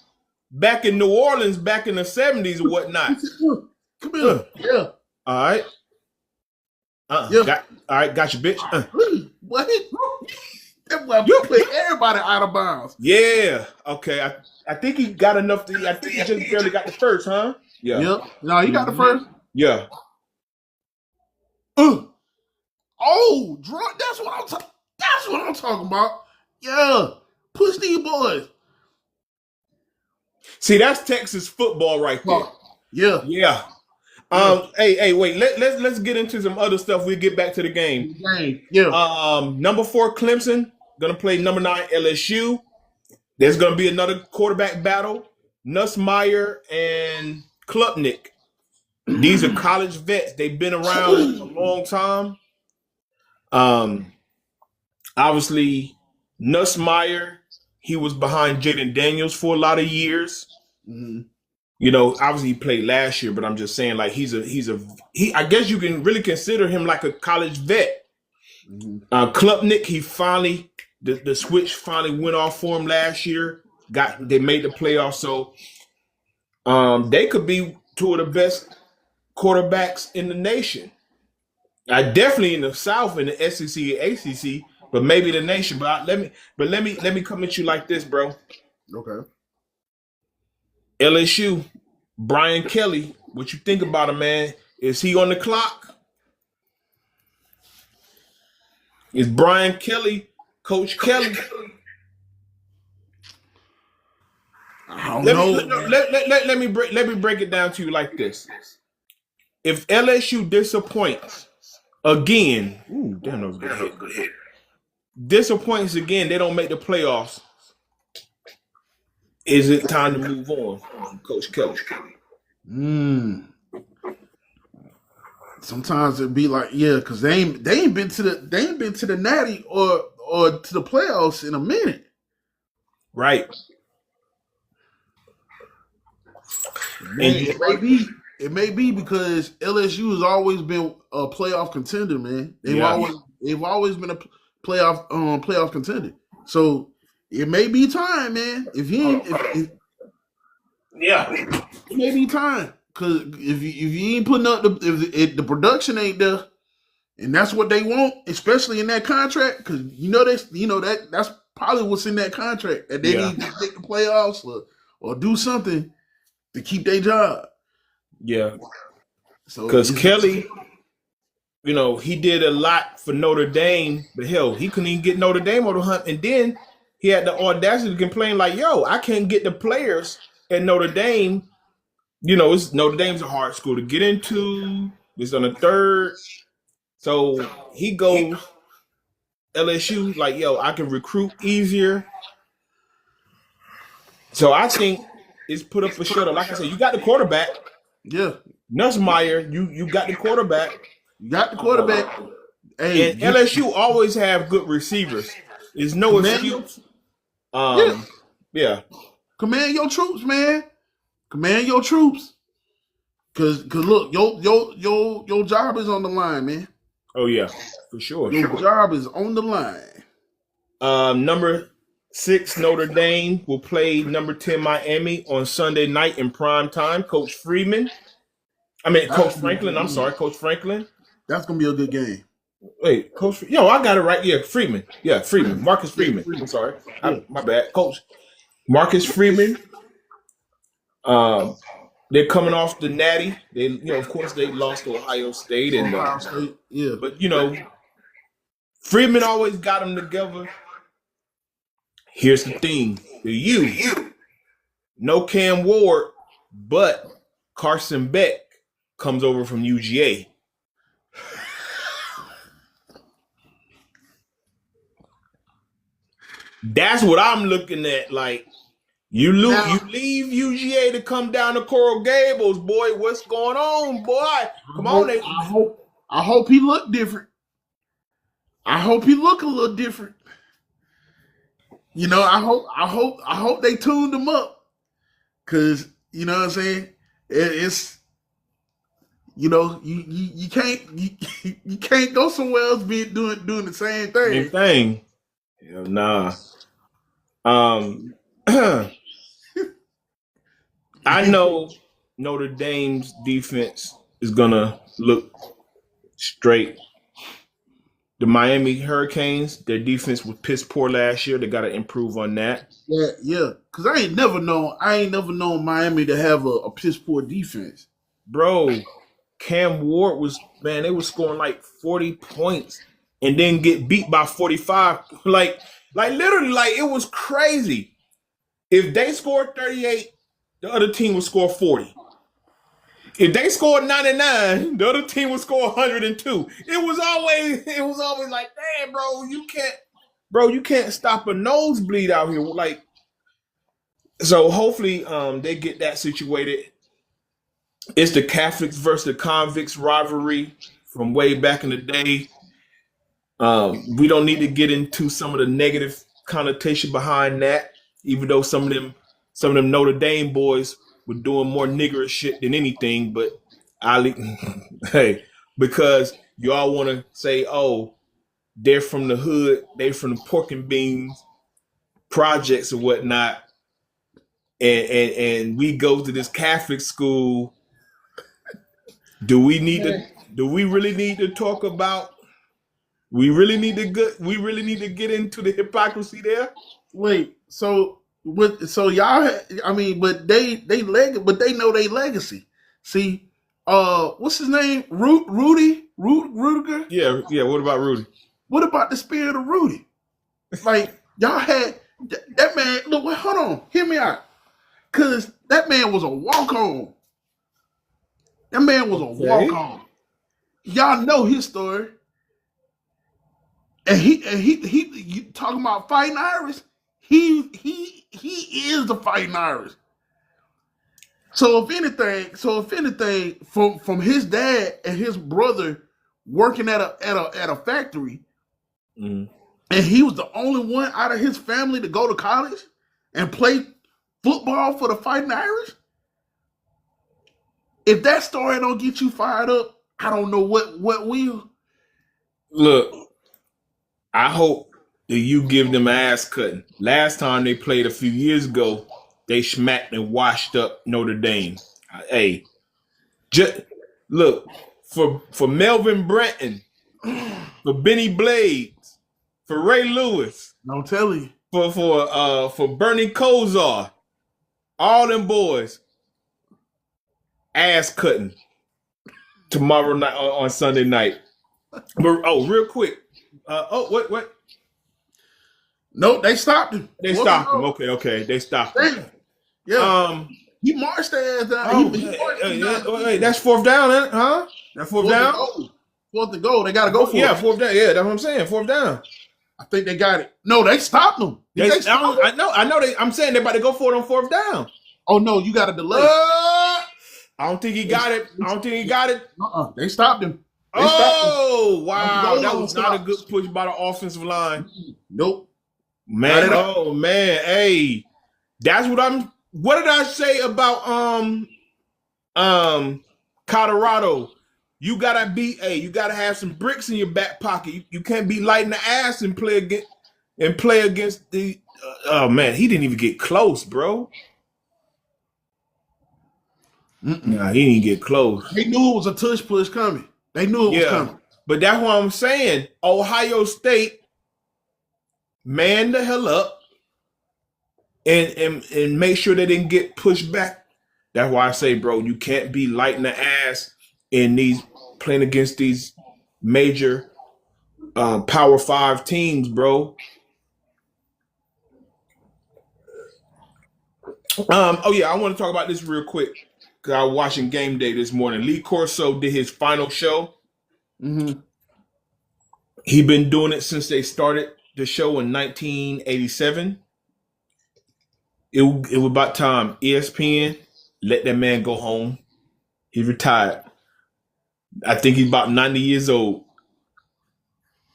[SPEAKER 1] back in New Orleans, back in the 70s or whatnot.
[SPEAKER 2] Come here, yeah.
[SPEAKER 1] All right.
[SPEAKER 2] Yeah.
[SPEAKER 1] All right, got you, bitch.
[SPEAKER 2] What? That boy put everybody out of bounds.
[SPEAKER 1] Yeah. Okay. I think he got enough to. I think he just barely got the first, huh? Yeah.
[SPEAKER 2] Yep. No, he got the first.
[SPEAKER 1] Yeah.
[SPEAKER 2] Oh, drunk. That's what I'm talking about. Yeah. Push these boys.
[SPEAKER 1] See, that's Texas football right there.
[SPEAKER 2] Yeah.
[SPEAKER 1] Yeah. Hey, wait. Let's get into some other stuff. We'll get back to the game.
[SPEAKER 2] Yeah.
[SPEAKER 1] Number 4 Clemson gonna play number 9 LSU. There's gonna be another quarterback battle. Nussmeier and Klubnik. These are college vets. They've been around a long time. Obviously, Nussmeier, he was behind Jaden Daniels for a lot of years.
[SPEAKER 2] Mm-hmm.
[SPEAKER 1] You know, obviously he played last year, but I'm just saying, like, I guess you can really consider him like a college vet.
[SPEAKER 2] Mm-hmm.
[SPEAKER 1] Klubnik, he finally, the switch finally went off for him last year. They made the playoffs, so they could be two of the best quarterbacks in the nation. Definitely in the South, in the SEC and ACC, but maybe the nation. But let me come at you like this, bro.
[SPEAKER 2] Okay.
[SPEAKER 1] LSU, Brian Kelly. What you think about him, man? Is he on the clock? Is Brian Kelly, Coach Kelly?
[SPEAKER 2] I don't know.
[SPEAKER 1] Let me break it down to you like this. If LSU disappoints again, damn, that was a good hit. Disappoints again, they don't make the playoffs. Is it time to move on from Coach Kelly?
[SPEAKER 2] Sometimes it'd be like, yeah, because they ain't been to the Natty or to the playoffs in a minute.
[SPEAKER 1] Right.
[SPEAKER 2] It may be because LSU has always been a playoff contender, man. They've always been a playoff contender. So it may be time, man. It may be time. Because if you ain't putting up if the production ain't there, and that's what they want, especially in that contract, because that's probably what's in that contract, that they need to make the playoffs or do something to keep their job.
[SPEAKER 1] Yeah.
[SPEAKER 2] So
[SPEAKER 1] because Kelly, he did a lot for Notre Dame, but hell, he couldn't even get Notre Dame on the hunt, and then he had the audacity to complain like, "Yo, I can't get the players at Notre Dame." Notre Dame's a hard school to get into. It's on the third. So he goes LSU like, yo, I can recruit easier. So I think it's put up for sure. Like I said, you got the quarterback.
[SPEAKER 2] Yeah.
[SPEAKER 1] Nussmeier, you got the quarterback.
[SPEAKER 2] You got the quarterback.
[SPEAKER 1] And LSU always have good receivers. There's no excuse. Yeah.
[SPEAKER 2] Command your troops, man. Command your troops. Cause look, your job is on the line, man.
[SPEAKER 1] Oh yeah, for sure.
[SPEAKER 2] Your job is on the line.
[SPEAKER 1] Number 6 Notre Dame will play number 10 Miami on Sunday night in prime time. Coach Franklin. I'm sorry, Coach Franklin.
[SPEAKER 2] That's gonna be a good game.
[SPEAKER 1] Wait, Coach. I got it right. Yeah, Freeman. Yeah, Freeman. Marcus Freeman. I'm sorry. My bad. Coach Marcus Freeman. They're coming off the Natty. They, of course, they lost to Ohio State, but Freeman always got them together. Here's the thing: no Cam Ward, but Carson Beck comes over from UGA. That's what I'm looking at. Like, you leave UGA to come down to Coral Gables, boy. What's going on, boy? Come on,
[SPEAKER 2] I hope he look different. I hope he look a little different. You know, I hope they tuned him up, cause you know what I'm saying. It's you know you can't go somewhere else doing the same thing.
[SPEAKER 1] Yeah, nah. I know Notre Dame's defense is gonna look straight. The Miami Hurricanes, their defense was piss poor last year. They got to improve on that.
[SPEAKER 2] Yeah. Cause I ain't never known Miami to have a piss poor defense.
[SPEAKER 1] Bro, Cam Ward they were scoring like 40 points and then get beat by 45. Like literally, like it was crazy. If they scored 38, the other team would score 40. If they scored 99, the other team would score 102. It was always like, damn, you can't stop a nosebleed out here. Like, so hopefully they get that situated. It's the Catholics versus the convicts rivalry from way back in the day. We don't need to get into some of the negative connotation behind that, even though some of them Notre Dame boys were doing more niggerish shit than anything. But hey, because y'all want to say, oh, they're from the hood, they're from the pork and beans projects or whatnot, and we go to this Catholic school. Do we really need to talk about? We really need to get into the hypocrisy there.
[SPEAKER 2] Wait, so y'all? I mean, but they know they legacy. See, what's his name? Rudiger.
[SPEAKER 1] Yeah. What about Rudy?
[SPEAKER 2] What about the spirit of Rudy? Like y'all had that man. Look, hold on, hear me out, cause that man was a walk on. That man was a walk on. Y'all know his story. And he talking about fighting Irish. He is the fighting Irish. So if anything, from his dad and his brother working at a factory, and he was the only one out of his family to go to college and play football for the fighting Irish. If that story don't get you fired up, I don't know what will.
[SPEAKER 1] Look, I hope that you give them ass cutting. Last time they played a few years ago, they smacked and washed up Notre Dame. Hey, just look for Melvin Brenton, for Benny Blades, for Ray Lewis.
[SPEAKER 2] I'm telling you.
[SPEAKER 1] For Bernie Kosar, all them boys. Ass cutting tomorrow night on Sunday night. But real quick. What?
[SPEAKER 2] Nope, they stopped him.
[SPEAKER 1] They stopped him. Okay. They stopped him.
[SPEAKER 2] Yeah. He marched their ass down.
[SPEAKER 1] Wait, that's fourth down, huh? That's fourth down?
[SPEAKER 2] Fourth and goal. They got to go for it.
[SPEAKER 1] Yeah, fourth down. Yeah, that's what I'm saying. Fourth down.
[SPEAKER 2] I think they got it. No, they stopped them.
[SPEAKER 1] I know. I'm saying they're about to go for it on fourth down.
[SPEAKER 2] Oh, no, you got to delay.
[SPEAKER 1] I don't think he got it.
[SPEAKER 2] They stopped him.
[SPEAKER 1] Wow. That was not a good push by the offensive line.
[SPEAKER 2] Nope.
[SPEAKER 1] Man, hey. That's what did I say about Colorado? You gotta have some bricks in your back pocket. You can't be lighting the ass and play against the oh man, he didn't even get close, bro. Nah, he didn't get close.
[SPEAKER 2] They knew it was a tush push coming. They knew it was coming.
[SPEAKER 1] But that's what I'm saying. Ohio State man the hell up and make sure they didn't get pushed back. That's why I say, bro, you can't be lighting the ass in these playing against these major Power 5 teams, bro. I want to talk about this real quick. 'cause I was watching Game Day this morning. Lee Corso did his final show.
[SPEAKER 2] Mm-hmm.
[SPEAKER 1] He been doing it since they started the show in 1987. It was about time. ESPN let that man go home. He retired. I think he's about 90 years old.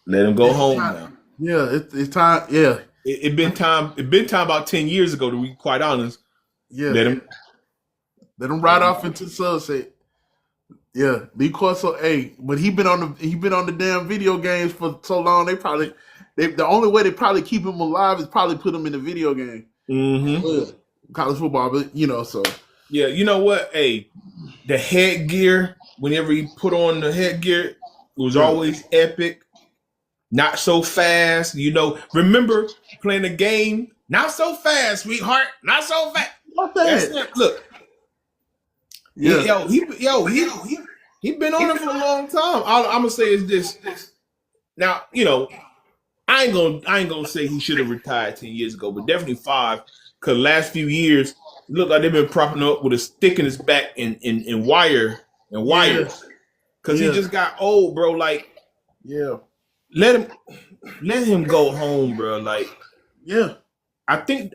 [SPEAKER 1] Let him go home now.
[SPEAKER 2] Yeah, it's time. Yeah,
[SPEAKER 1] It been time. It been time about 10 years ago, to be quite honest.
[SPEAKER 2] yeah.
[SPEAKER 1] Let him
[SPEAKER 2] ride off into the sunset. Yeah, Lee Corso, but he been on the damn video games for so long. The only way they probably keep him alive is probably put him in the video game.
[SPEAKER 1] Mm-hmm.
[SPEAKER 2] College football, but so.
[SPEAKER 1] Yeah, you know what? Hey, the headgear, whenever he put on the headgear, it was always epic. Not so fast. Remember playing the game? Not so fast, sweetheart. Not so fast.
[SPEAKER 2] Not that.
[SPEAKER 1] Look.
[SPEAKER 2] Yeah.
[SPEAKER 1] He been on it for a long time. All I'm gonna say is this. Now, I ain't gonna say he should have retired 10 years ago, but definitely 5. Cause last few years, look like they've been propping up with a stick in his back and wires. Cause he just got old, bro. Like,
[SPEAKER 2] yeah.
[SPEAKER 1] Let him go home, bro. Like,
[SPEAKER 2] yeah.
[SPEAKER 1] I think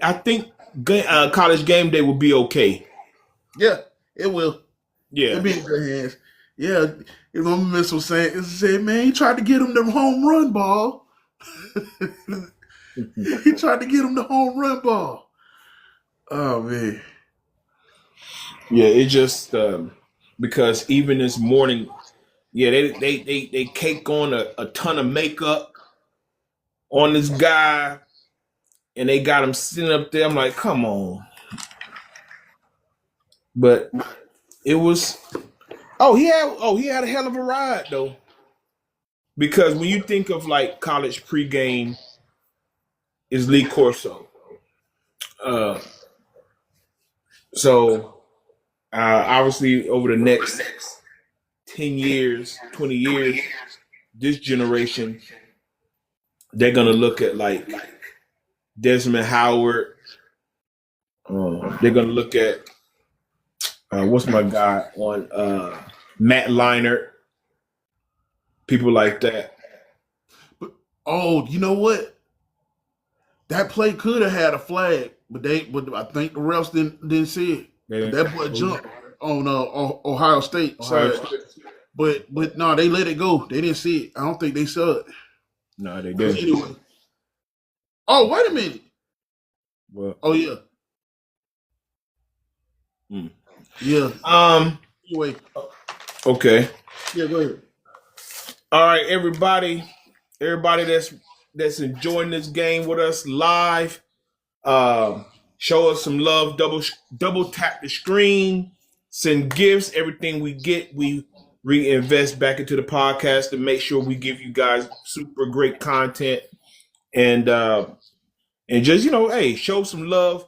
[SPEAKER 1] College Game Day will be okay.
[SPEAKER 2] Yeah, it will.
[SPEAKER 1] Yeah,
[SPEAKER 2] it'll be in good hands. Yeah, my miss was saying, man, he tried to get him the home run ball. He tried to get him the home run ball. Oh man.
[SPEAKER 1] Yeah, it just because even this morning, they caked on a ton of makeup on this guy, and they got him sitting up there. I'm like, come on. But it was he had a hell of a ride though. Because when you think of like college pregame, is Lee Corso. So obviously over the next 10 years, 20 years, this generation, they're gonna look at like Desmond Howard. They're gonna look at what's my guy on Matt Leinart, people like that.
[SPEAKER 2] But you know what? That play could have had a flag, but I think the refs didn't see it. That boy jumped on Ohio State side. But no, they let it go. They didn't see it. I don't think they saw it.
[SPEAKER 1] No, they didn't.
[SPEAKER 2] Anyway. Oh, wait a minute.
[SPEAKER 1] Well,
[SPEAKER 2] oh yeah. Yeah. Anyway.
[SPEAKER 1] Okay.
[SPEAKER 2] Yeah, go ahead.
[SPEAKER 1] All right, everybody that's enjoying this game with us live, show us some love. Double tap the screen. Send gifts. Everything we get, we reinvest back into the podcast to make sure we give you guys super great content. And just hey, show some love.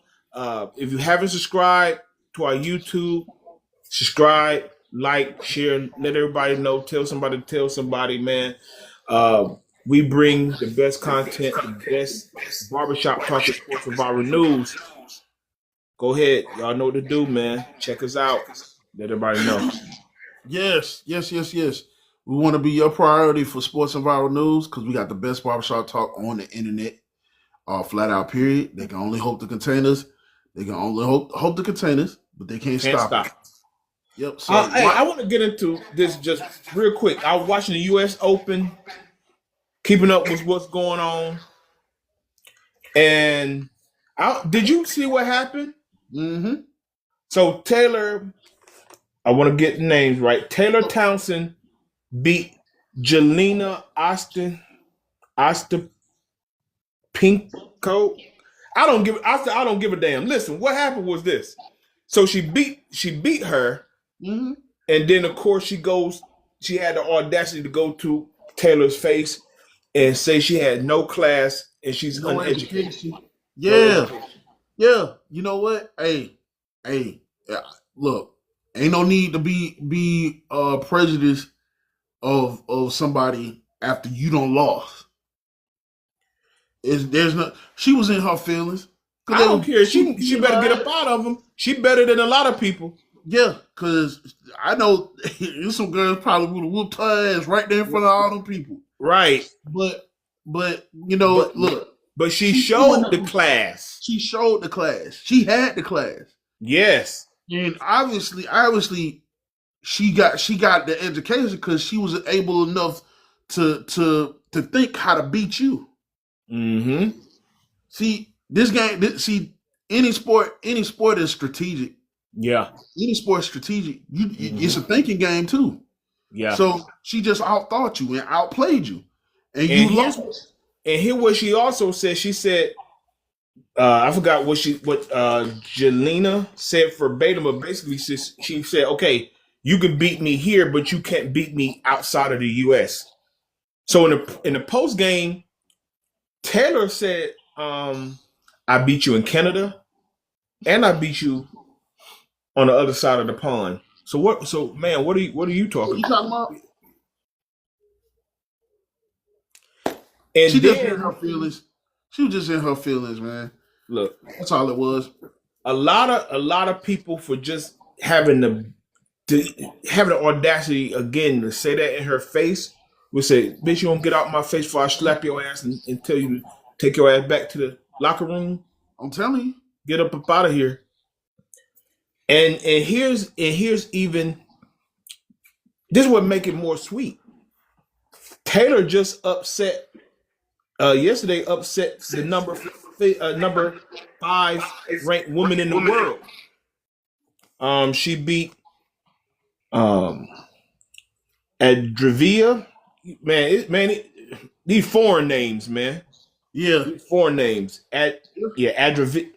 [SPEAKER 1] If you haven't subscribed to our YouTube, subscribe, like, share, let everybody know. Tell somebody, man. We bring the best content, the best barbershop talk and sports and viral news. Go ahead, y'all know what to do, man. Check us out. Let everybody know.
[SPEAKER 2] Yes. We want to be your priority for sports and viral news because we got the best barbershop talk on the internet. Flat out, period. They can only hope to contain us. They can only hope to contain us, but they can't stop it. Yep. So
[SPEAKER 1] I want to get into this just real quick. I was watching the U.S. Open, keeping up with what's going on. And did you see what happened?
[SPEAKER 2] Mm-hmm.
[SPEAKER 1] So Taylor, I want to get the names right. Taylor Townsend beat Jelena Ostapenko. I don't give a damn. Listen, what happened was this. So she beat her,
[SPEAKER 2] mm-hmm.
[SPEAKER 1] And then of course she had the audacity to go to Taylor's face and say she had no class and she's uneducated.
[SPEAKER 2] Yeah. Yeah. You know what? Hey, look, ain't no need to be prejudiced of somebody after you don't lost. She was in her feelings.
[SPEAKER 1] I don't care. She better get up out of them. She better than a lot of people.
[SPEAKER 2] Yeah, because I know there's some girls probably would have whooped her ass right there in front of all them people.
[SPEAKER 1] Right.
[SPEAKER 2] But
[SPEAKER 1] But
[SPEAKER 2] look,
[SPEAKER 1] but she
[SPEAKER 2] she's doing
[SPEAKER 1] showed the
[SPEAKER 2] nothing.
[SPEAKER 1] class.
[SPEAKER 2] She showed the class. She had the class,
[SPEAKER 1] Yes.
[SPEAKER 2] and obviously, she got the education because she was able enough to think how to beat you.
[SPEAKER 1] Mm-hmm.
[SPEAKER 2] See, this game. See, any sport is strategic.
[SPEAKER 1] Yeah.
[SPEAKER 2] Any sport strategic. It's a
[SPEAKER 1] Mm-hmm.
[SPEAKER 2] thinking game too.
[SPEAKER 1] Yeah.
[SPEAKER 2] So she just outthought you and outplayed you, and
[SPEAKER 1] And
[SPEAKER 2] you
[SPEAKER 1] here's
[SPEAKER 2] lost.
[SPEAKER 1] and here what she also said. She said, I forgot what Jelena said verbatim, but basically she said, okay, you can beat me here, but you can't beat me outside of the US. So in the post game, Taylor said, I beat you in Canada and I beat you on the other side of the pond. So man, what are you
[SPEAKER 2] What
[SPEAKER 1] talking
[SPEAKER 2] you
[SPEAKER 1] about?
[SPEAKER 2] talking about? She
[SPEAKER 1] And
[SPEAKER 2] just in her
[SPEAKER 1] then
[SPEAKER 2] feelings. She was just in her feelings, man.
[SPEAKER 1] look,
[SPEAKER 2] That's all it was.
[SPEAKER 1] a lot of people for just having the audacity again to say that in her face would say, "Bitch, you don't get out my face before I slap your ass and tell you to take your ass back to the locker room.
[SPEAKER 2] I'm telling you.
[SPEAKER 1] Get up out of here." And here's even this would make it more sweet. Taylor just upset yesterday. Upset the number 5 ranked woman in the world. She beat um Adrivia. These foreign names, man.
[SPEAKER 2] Yeah.
[SPEAKER 1] These foreign names. Andriv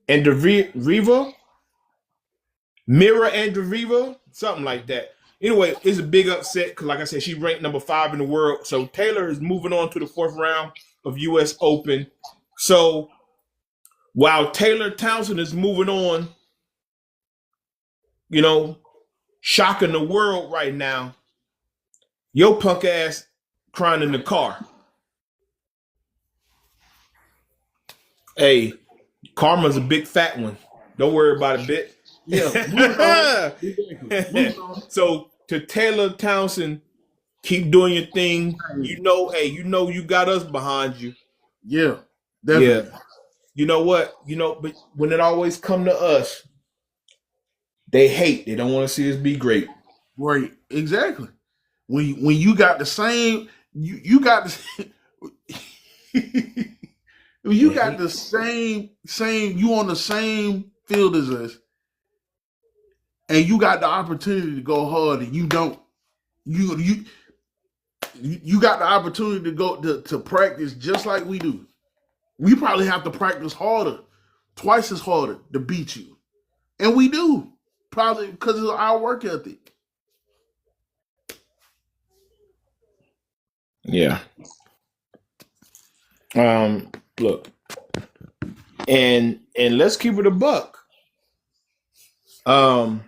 [SPEAKER 1] Andriva, Mira Andriva, something like that. Anyway, it's a big upset because, like I said, she ranked number 5 in the world. So Taylor is moving on to the 4th round of U.S. Open. So while Taylor Townsend is moving on, you know, shocking the world right now, your punk ass crying in the car. Hey, karma's a big fat one. Don't worry about it, bitch.
[SPEAKER 2] Yeah. Moving on. Moving on.
[SPEAKER 1] So to Taylor Townsend, keep doing your thing. You got us behind you.
[SPEAKER 2] Yeah.
[SPEAKER 1] Yeah.
[SPEAKER 2] Definitely.
[SPEAKER 1] You know what? But when it always come to us, they hate. They don't want to see us be great.
[SPEAKER 2] Right. Exactly. When you got the same you got the you
[SPEAKER 1] They
[SPEAKER 2] got
[SPEAKER 1] hate.
[SPEAKER 2] the same you on the same field as us, and you got the opportunity to go hard, and you don't. You got the opportunity to go to practice just like we do. We probably have to practice harder, twice as harder to beat you, and we do probably because of our work ethic.
[SPEAKER 1] Yeah. Look, and let's keep it a buck. Um,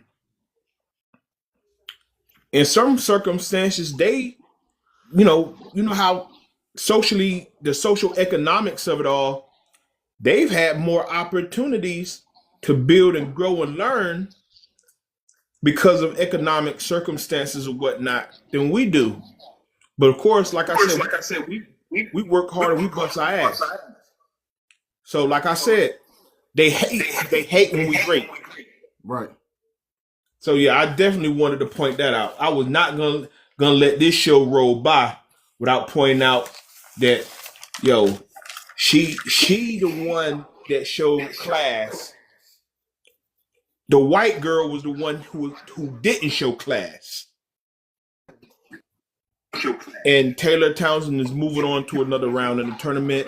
[SPEAKER 1] in some circumstances, you know how socially the social economics of it all, they've had more opportunities to build and grow and learn because of economic circumstances or whatnot than we do. But of course, like I said, we work hard and we bust our ass. So like I said, they hate when we great.
[SPEAKER 2] Right.
[SPEAKER 1] So yeah, I definitely wanted to point that out. I was not gonna let this show roll by without pointing out that yo, she the one that showed class. The white girl was the one who didn't show class. And Taylor Townsend is moving on to another round in the tournament,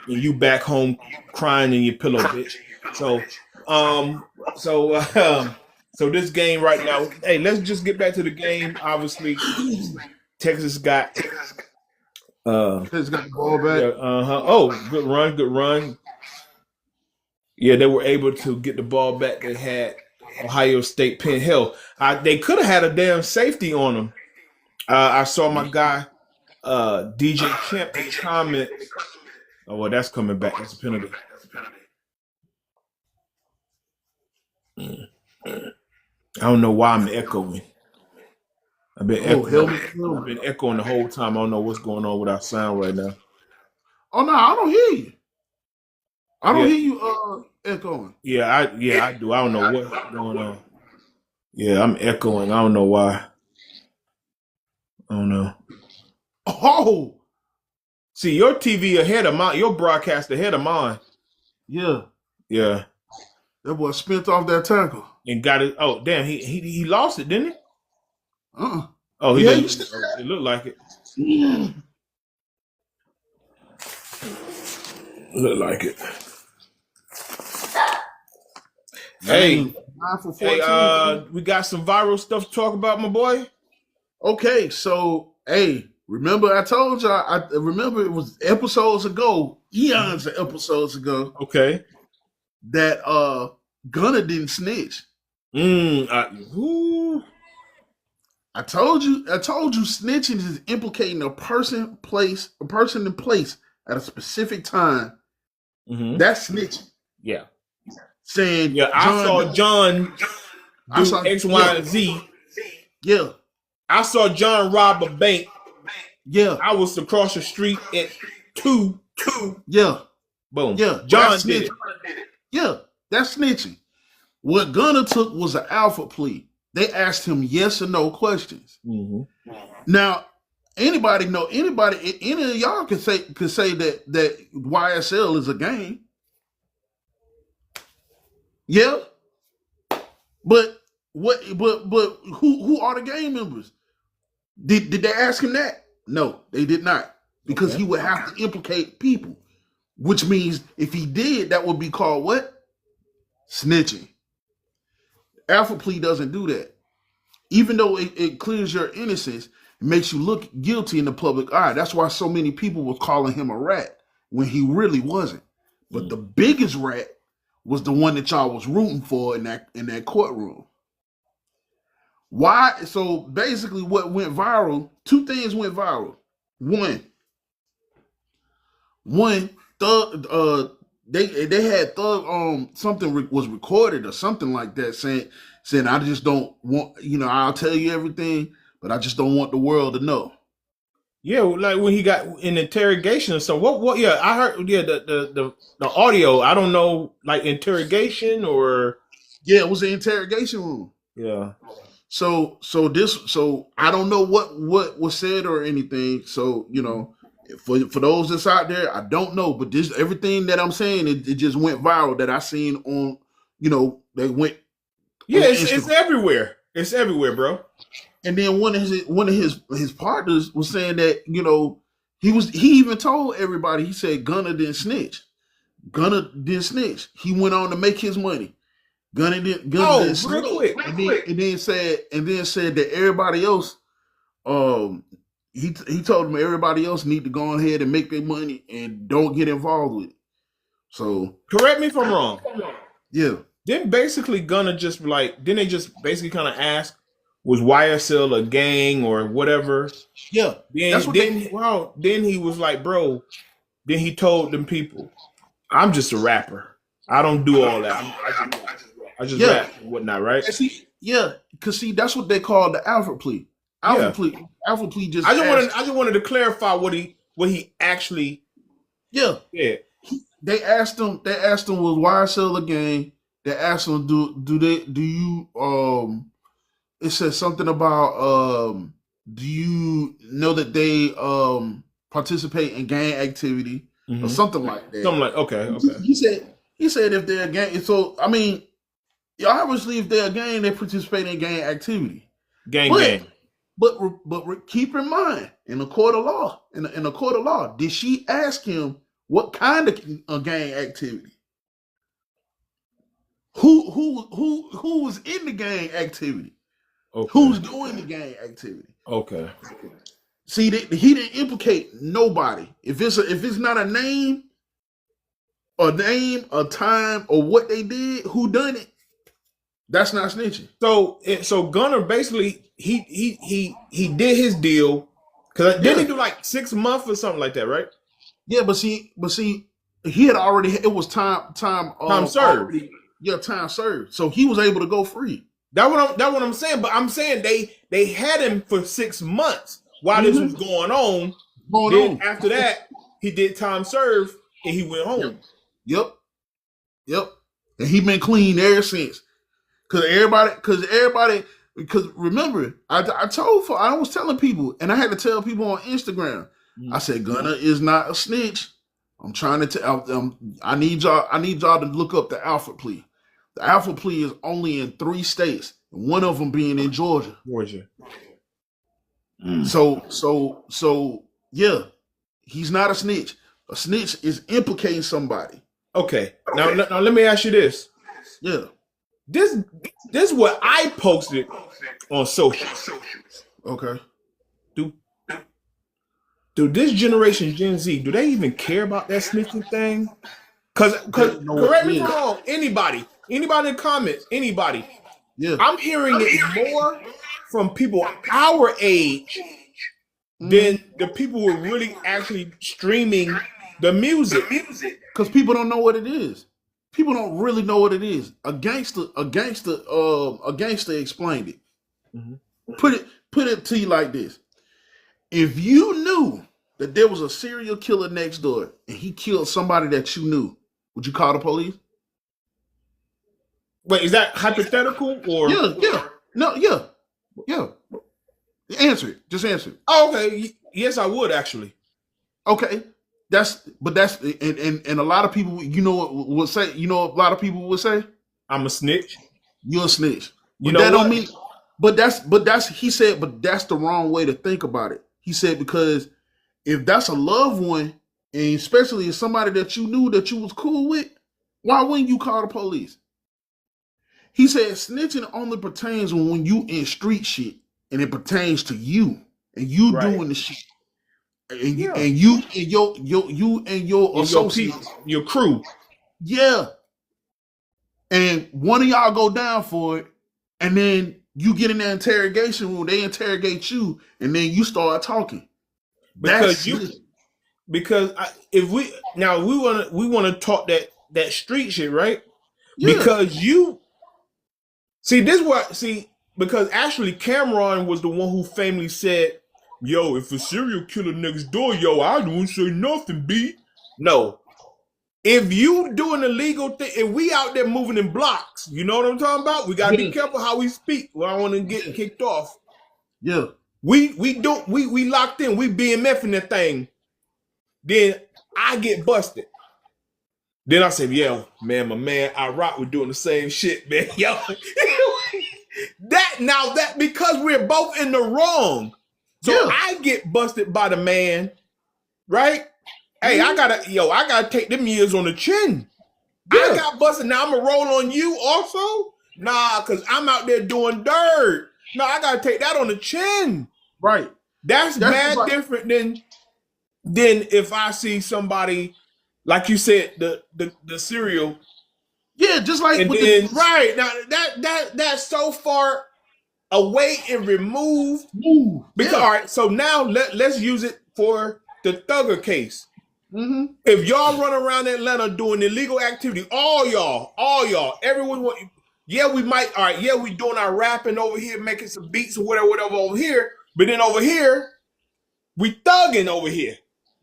[SPEAKER 1] and you back home crying in your pillow, bitch. So, um, so, so this game right now. Hey, let's just get back to the game. Obviously, Texas got
[SPEAKER 2] Just got the ball
[SPEAKER 1] yeah,
[SPEAKER 2] back.
[SPEAKER 1] Oh, good run. Yeah, they were able to get the ball back. They had Ohio State pin. Hell, they could have had a damn safety on them. I saw my guy DJ Champ in the comments. Oh well, that's coming back. That's a penalty. I don't know why I'm echoing. I've been echoing. I've
[SPEAKER 2] helmet.
[SPEAKER 1] been echoing the whole time. I don't know what's going on with our sound right now.
[SPEAKER 2] Oh no, I don't hear you. I don't
[SPEAKER 1] Yeah.
[SPEAKER 2] hear you echoing.
[SPEAKER 1] Yeah, I do. I don't know what's going on. Yeah, I'm echoing. I don't know why. I don't know.
[SPEAKER 2] Oh,
[SPEAKER 1] See, your TV ahead of mine. Your broadcast ahead of mine.
[SPEAKER 2] yeah.
[SPEAKER 1] Yeah,
[SPEAKER 2] That boy spent off that tackle.
[SPEAKER 1] and got it. Oh, damn! He lost it, didn't he? Oh, he
[SPEAKER 2] Yeah,
[SPEAKER 1] didn't. It looked like it. Looked like it. Hey,
[SPEAKER 2] 9 for 14.
[SPEAKER 1] we got some viral stuff to talk about, my boy.
[SPEAKER 2] Okay, so hey, remember I told y'all? I remember it was episodes ago, eons of episodes ago,
[SPEAKER 1] Okay.
[SPEAKER 2] that Gunna didn't snitch.
[SPEAKER 1] I
[SPEAKER 2] told you snitching is implicating a person in place at a specific time.
[SPEAKER 1] Mm-hmm.
[SPEAKER 2] That's snitching.
[SPEAKER 1] Yeah.
[SPEAKER 2] Saying,
[SPEAKER 1] yeah, I saw John do X, Y, and Z.
[SPEAKER 2] Yeah.
[SPEAKER 1] I saw John rob a bank.
[SPEAKER 2] Yeah.
[SPEAKER 1] I was across the street at 2.
[SPEAKER 2] Yeah.
[SPEAKER 1] Boom.
[SPEAKER 2] Yeah.
[SPEAKER 1] John did it.
[SPEAKER 2] Yeah. That's snitching. What Gunna took was an alpha plea. They asked him yes or no questions.
[SPEAKER 1] Mm-hmm.
[SPEAKER 2] Now, any of y'all could say that YSL is a gang. Yeah. But who are the gang members? Did they ask him that? No, they did not. Because he would have to implicate people. Which means if he did, that would be called what? Snitching. Alpha plea doesn't do that. Even though it clears your innocence, it makes you look guilty in the public eye. That's why so many people were calling him a rat when he really wasn't. But the biggest rat was the one that y'all was rooting for in that courtroom. Why? So basically what went viral, two things went viral. One, Thug, they had Thug something was recorded or something like that saying I just don't want, I'll tell you everything, but I just don't want the world to know.
[SPEAKER 1] Yeah, like when he got in interrogation. So what? Yeah, I heard. Yeah, the audio. I don't know, like interrogation or.
[SPEAKER 2] Yeah, it was an interrogation room.
[SPEAKER 1] Yeah.
[SPEAKER 2] So I don't know what was said or anything. So for those that's out there, I don't know, but this everything that I'm saying, it just went viral that I seen on, they went.
[SPEAKER 1] Yeah, it's everywhere. It's everywhere, bro.
[SPEAKER 2] And then one of his partners was saying that he even told everybody, he said Gunna didn't snitch. Gunna didn't snitch. He went on to make his money. Gunna didn't snitch.
[SPEAKER 1] Real quick.
[SPEAKER 2] And then said that everybody else, he told them everybody else need to go ahead and make their money and don't get involved with it. So
[SPEAKER 1] correct me if I'm wrong.
[SPEAKER 2] Yeah.
[SPEAKER 1] Didn't basically Gunna just didn't they just basically kind of ask, was YSL a gang or whatever?
[SPEAKER 2] Yeah.
[SPEAKER 1] Then he was like, bro, then he told them people, I'm just a rapper. I don't do all that. I just rap and whatnot, right?
[SPEAKER 2] Because that's what they call the alpha plea. Alpha plea just
[SPEAKER 1] I just wanted to clarify what he actually
[SPEAKER 2] said. They asked him was YSL a gang? They asked him, do you it says something about do you know that they participate in gang activity or something like that?
[SPEAKER 1] Something like okay.
[SPEAKER 2] He said if they're a gang, so I mean, obviously if they're a gang, they participate in gang activity.
[SPEAKER 1] Gang.
[SPEAKER 2] But keep in mind, in a court of law, did she ask him what kind of gang activity? Who was in the gang activity?
[SPEAKER 1] Okay.
[SPEAKER 2] Who's doing the gang activity?
[SPEAKER 1] Okay.
[SPEAKER 2] See, he didn't implicate nobody. If it's not a name, a time, or what they did, who done it, that's not snitching.
[SPEAKER 1] So Gunna basically he did his deal because didn't he do like 6 months or something like that, right?
[SPEAKER 2] Yeah, but see, he had already. It was time
[SPEAKER 1] served.
[SPEAKER 2] time served. So he was able to go free.
[SPEAKER 1] That's what I'm saying. But I'm saying they had him for 6 months while this was going on. Then after that, he did time served and he went home.
[SPEAKER 2] Yep. And he been clean ever since. Because remember, I was telling people, and I had to tell people on Instagram. I said, Gunna is not a snitch. I'm trying to tell I need y'all to look up the Alpha plea. The Alpha plea is only in 3 states, and one of them being in Georgia. So yeah, he's not a snitch. A snitch is implicating somebody.
[SPEAKER 1] Okay. Now let me ask you this.
[SPEAKER 2] Yeah.
[SPEAKER 1] This is what I posted on social.
[SPEAKER 2] Okay.
[SPEAKER 1] Do this generation Gen Z, do they even care about that snitching thing? Because correct me if I'm wrong, anybody in the comments, anybody.
[SPEAKER 2] Yeah.
[SPEAKER 1] I'm hearing it more from people our age than the people who are really actually streaming the music.
[SPEAKER 2] Because people don't know what it is. People don't really know what it is. A gangster explained it. Mm-hmm. Put it to you like this. If you knew that there was a serial killer next door and he killed somebody that you knew, would you call the police?
[SPEAKER 1] Wait, is that hypothetical or?
[SPEAKER 2] Yeah. No, yeah. Answer it. Just answer it.
[SPEAKER 1] Oh, okay. Yes, I would actually.
[SPEAKER 2] Okay. That's and a lot of people, a lot of people would say,
[SPEAKER 1] I'm a snitch.
[SPEAKER 2] You're a snitch.
[SPEAKER 1] But
[SPEAKER 2] that don't mean, but that's he said, but that's the wrong way to think about it. He said, because if that's a loved one, and especially if somebody that you knew that you was cool with, why wouldn't you call the police? He said snitching only pertains when you in street shit and it pertains to you and you doing the shit. And you and your associates,
[SPEAKER 1] your crew.
[SPEAKER 2] Yeah. And one of y'all go down for it, and then you get in the interrogation room, they interrogate you, and then you start talking.
[SPEAKER 1] Because if we want to talk that street shit, right? Yeah. Because because actually Cameron was the one who famously said, yo, if a serial killer next door, yo, I don't say nothing, B. No. If you doing a legal thing, if we out there moving in blocks, you know what I'm talking about? We gotta be careful how we speak. Well, I don't want to get kicked off.
[SPEAKER 2] Yeah.
[SPEAKER 1] We locked in, we BMF in that thing. Then I get busted. Then I said, yeah, man, my man, I rock, we're doing the same shit, man. Yo. that because we're both in the wrong. So I get busted by the man, right? Hey, I gotta take them years on the chin. Yeah. I got busted. Now I'm gonna roll on you also? Nah, cause I'm out there doing dirt. No, I gotta take that on the chin.
[SPEAKER 2] Right.
[SPEAKER 1] That's bad different than if I see somebody, like you said, the serial.
[SPEAKER 2] Yeah, just like
[SPEAKER 1] right now that's so far away and removed. Because all right, so now let's use it for the Thugger case. Mm-hmm. If y'all run around Atlanta doing illegal activity, all y'all, everyone, we might, all right, we doing our rapping over here, making some beats or whatever over here, but then over here, we thugging over here.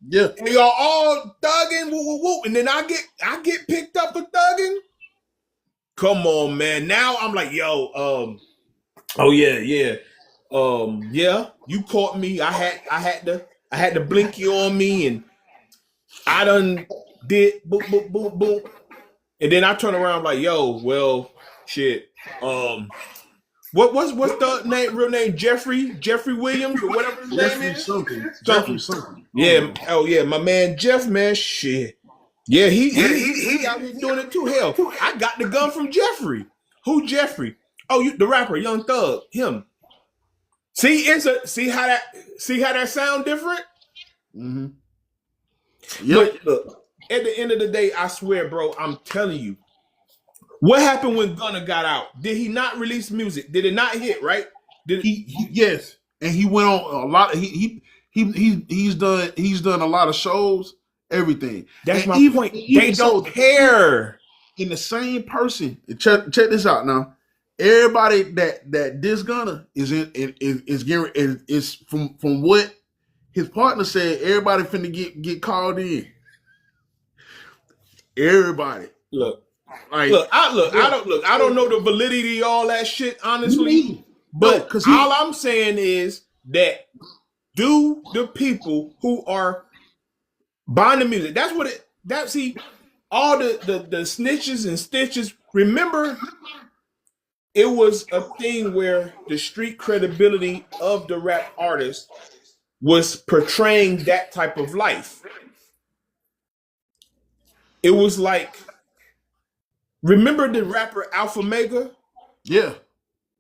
[SPEAKER 2] Yeah.
[SPEAKER 1] And y'all all thugging, woo, and then I get picked up for thugging. Come on, man. Now I'm like, yo, you caught me. I had the blinky on me, and I done did boom, boom, boom, boom. And then I turn around like, yo, well, shit. What's the real name? Jeffrey Williams or whatever his name is?
[SPEAKER 2] Something.
[SPEAKER 1] Yeah. Oh yeah, my man Jeff, man, shit. Yeah, he out here doing it too. Hell, I got the gun from Jeffrey. Who Jeffrey? Oh, the rapper, Young Thug, him. See how that sound different?
[SPEAKER 2] Mm-hmm. Yep.
[SPEAKER 1] But look, at the end of the day, I swear, bro, I'm telling you, what happened when Gunna got out? Did he not release music? Did it not hit? Right?
[SPEAKER 2] Yes, and he went on a lot. He's done a lot of shows, everything.
[SPEAKER 1] That's my point. They don't care.
[SPEAKER 2] In the same person, check this out now. everybody that this Gunna is is from what his partner said. Everybody finna get called in. Everybody.
[SPEAKER 1] Look,
[SPEAKER 2] Like,
[SPEAKER 1] I don't know the validity of all that shit, honestly. But all I'm saying is that do the people who are buying the music, that's what see, all the snitches and stitches, remember, it was a thing where the street credibility of the rap artist was portraying that type of life. It was like, remember the rapper Alpha Mega?
[SPEAKER 2] Yeah.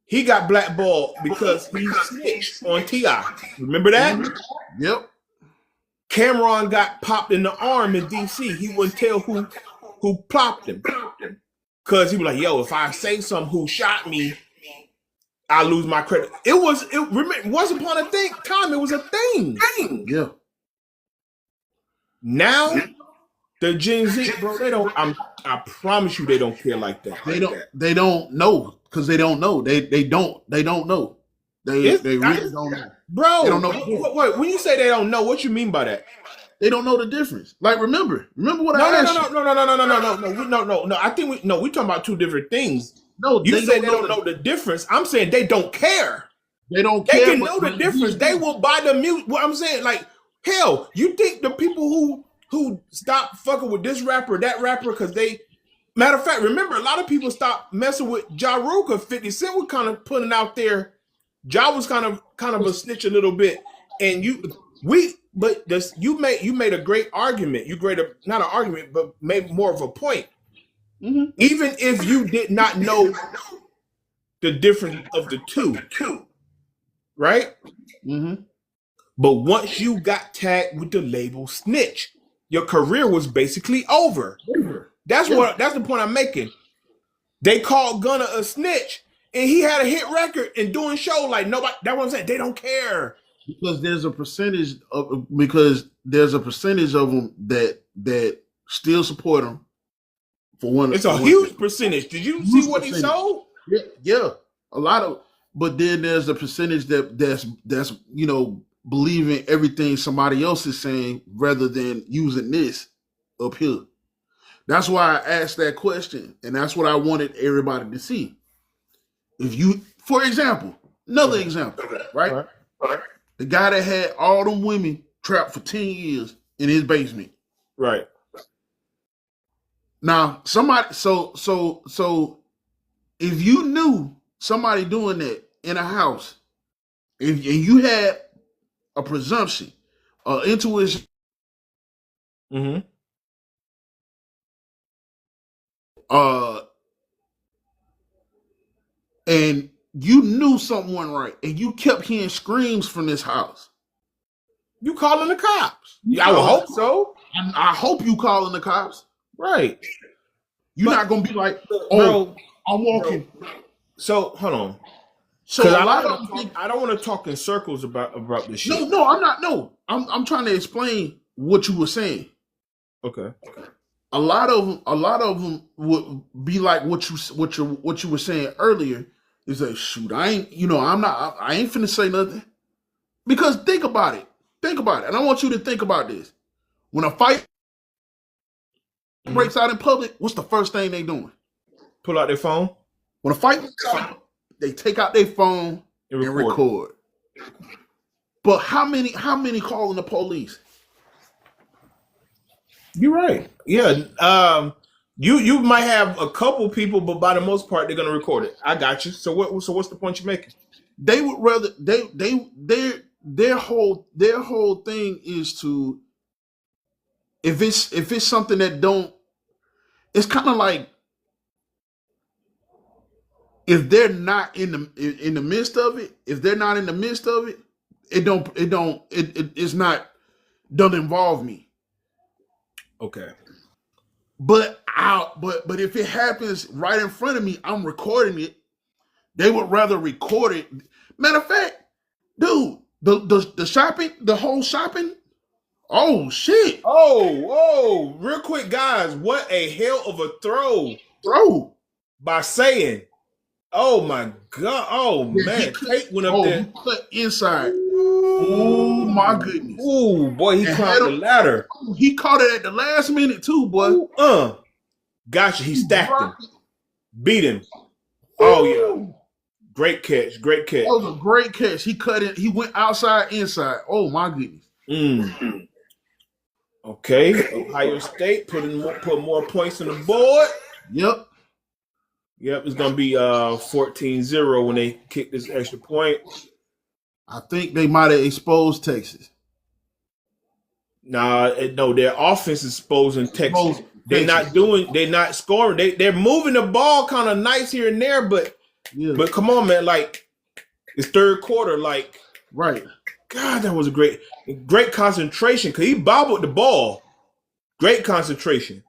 [SPEAKER 1] He got blackballed because he snitched on T.I. Remember that?
[SPEAKER 2] Yep.
[SPEAKER 1] Cameron got popped in the arm in D.C. He wouldn't tell who plopped him. Because he was like, yo, if I say something who shot me, I lose my credit. It was once upon a time, it was a thing.
[SPEAKER 2] Yeah.
[SPEAKER 1] Now, the Gen Z, bro, I promise you they don't care like that.
[SPEAKER 2] They don't know. Because they don't know. They don't know. They really don't know.
[SPEAKER 1] Bro,
[SPEAKER 2] they don't know.
[SPEAKER 1] Wait, when you say they don't know, what you mean by that?
[SPEAKER 2] They don't know the difference. Like, remember what I asked you.
[SPEAKER 1] No. I think we talking about two different things.
[SPEAKER 2] No,
[SPEAKER 1] you say they don't know the difference. I'm saying they don't care.
[SPEAKER 2] They don't
[SPEAKER 1] care.
[SPEAKER 2] They
[SPEAKER 1] can know the difference. They will buy the music. What I'm saying, like, hell, you think the people who stop fucking with this rapper, that rapper, because they, matter of fact, remember, a lot of people stopped messing with Ja Rule because 50 Cent was kind of putting out there. Ja was kind of a snitch a little bit, and you made a great argument. Not an argument, but maybe more of a point. Mm-hmm. Even if you did not know the difference of the two, right?
[SPEAKER 2] Mm-hmm.
[SPEAKER 1] But once you got tagged with the label snitch, your career was basically over. That's the point I'm making. They called Gunna a snitch, and he had a hit record and doing show like nobody. That's what I'm saying. They don't care
[SPEAKER 2] because there's a percentage of them that still support him. For one,
[SPEAKER 1] it's a huge percentage. Did you see what he sold?
[SPEAKER 2] Yeah, a lot of. But then there's a percentage that's believing everything somebody else is saying rather than using this up here. That's why I asked that question, and that's what I wanted everybody to see. If you, for example, another example, right? The guy that had all them women trapped for 10 years in his basement.
[SPEAKER 1] Right.
[SPEAKER 2] Now, somebody, so if you knew somebody doing that in a house, and you had a presumption, intuition,
[SPEAKER 1] mm-hmm.
[SPEAKER 2] And you knew something wasn't right, and you kept hearing screams from this house,
[SPEAKER 1] you calling the cops? I would hope so.
[SPEAKER 2] I hope you calling the cops.
[SPEAKER 1] Right.
[SPEAKER 2] You're not gonna be like, bro, I'm walking.
[SPEAKER 1] Bro. So hold on.
[SPEAKER 2] So
[SPEAKER 1] I don't want to talk in circles about this shit.
[SPEAKER 2] No, I'm not. No, I'm trying to explain what you were saying.
[SPEAKER 1] Okay.
[SPEAKER 2] A lot of them would be like what you were saying earlier. Is like, shoot, I ain't finna say nothing. Because think about it, and I want you to think about this. When a fight breaks out in public, what's the first thing they doing?
[SPEAKER 1] Pull out their phone.
[SPEAKER 2] When a fight breaks out, they take out their phone and record. But how many calling the police?
[SPEAKER 1] You're right. Yeah. You might have a couple people, but by the most part, they're gonna record it. I got you. So what's the point you're making?
[SPEAKER 2] They would rather their whole thing is to, if it's something that don't, it's kind of like, if they're not in the midst of it, doesn't involve me.
[SPEAKER 1] Okay.
[SPEAKER 2] But if it happens right in front of me, I'm recording it. They would rather record it. Matter of fact, dude, the shopping, the whole shopping. Oh shit!
[SPEAKER 1] Oh, real quick, guys, what a hell of a throw
[SPEAKER 2] by
[SPEAKER 1] saying Oh my God. Oh
[SPEAKER 2] Yeah,
[SPEAKER 1] man. Tate went up
[SPEAKER 2] he
[SPEAKER 1] there.
[SPEAKER 2] cut inside. Oh my goodness.
[SPEAKER 1] Ooh, boy, he
[SPEAKER 2] And
[SPEAKER 1] climbed the ladder.
[SPEAKER 2] he caught it at the last minute too, boy.
[SPEAKER 1] Ooh, gotcha. He
[SPEAKER 2] He
[SPEAKER 1] stacked him.
[SPEAKER 2] dropped it.
[SPEAKER 1] Beat him. Oh yeah.
[SPEAKER 2] Ooh.
[SPEAKER 1] Great catch. Great catch.
[SPEAKER 2] That was a great catch. He cut it. He went outside, inside. Oh my goodness.
[SPEAKER 1] Okay. Ohio State put more points on the board.
[SPEAKER 2] Yep.
[SPEAKER 1] Yep, it's gonna be 14-0 when they kick this extra point.
[SPEAKER 2] I think they might have exposed Texas.
[SPEAKER 1] No, their offense is exposing Texas. They're
[SPEAKER 2] Texas.
[SPEAKER 1] not scoring. They're moving the ball kind of nice here and there, but come on, man, like it's third quarter, like
[SPEAKER 2] right.
[SPEAKER 1] God, that was a great concentration because he bobbled the ball. Great concentration.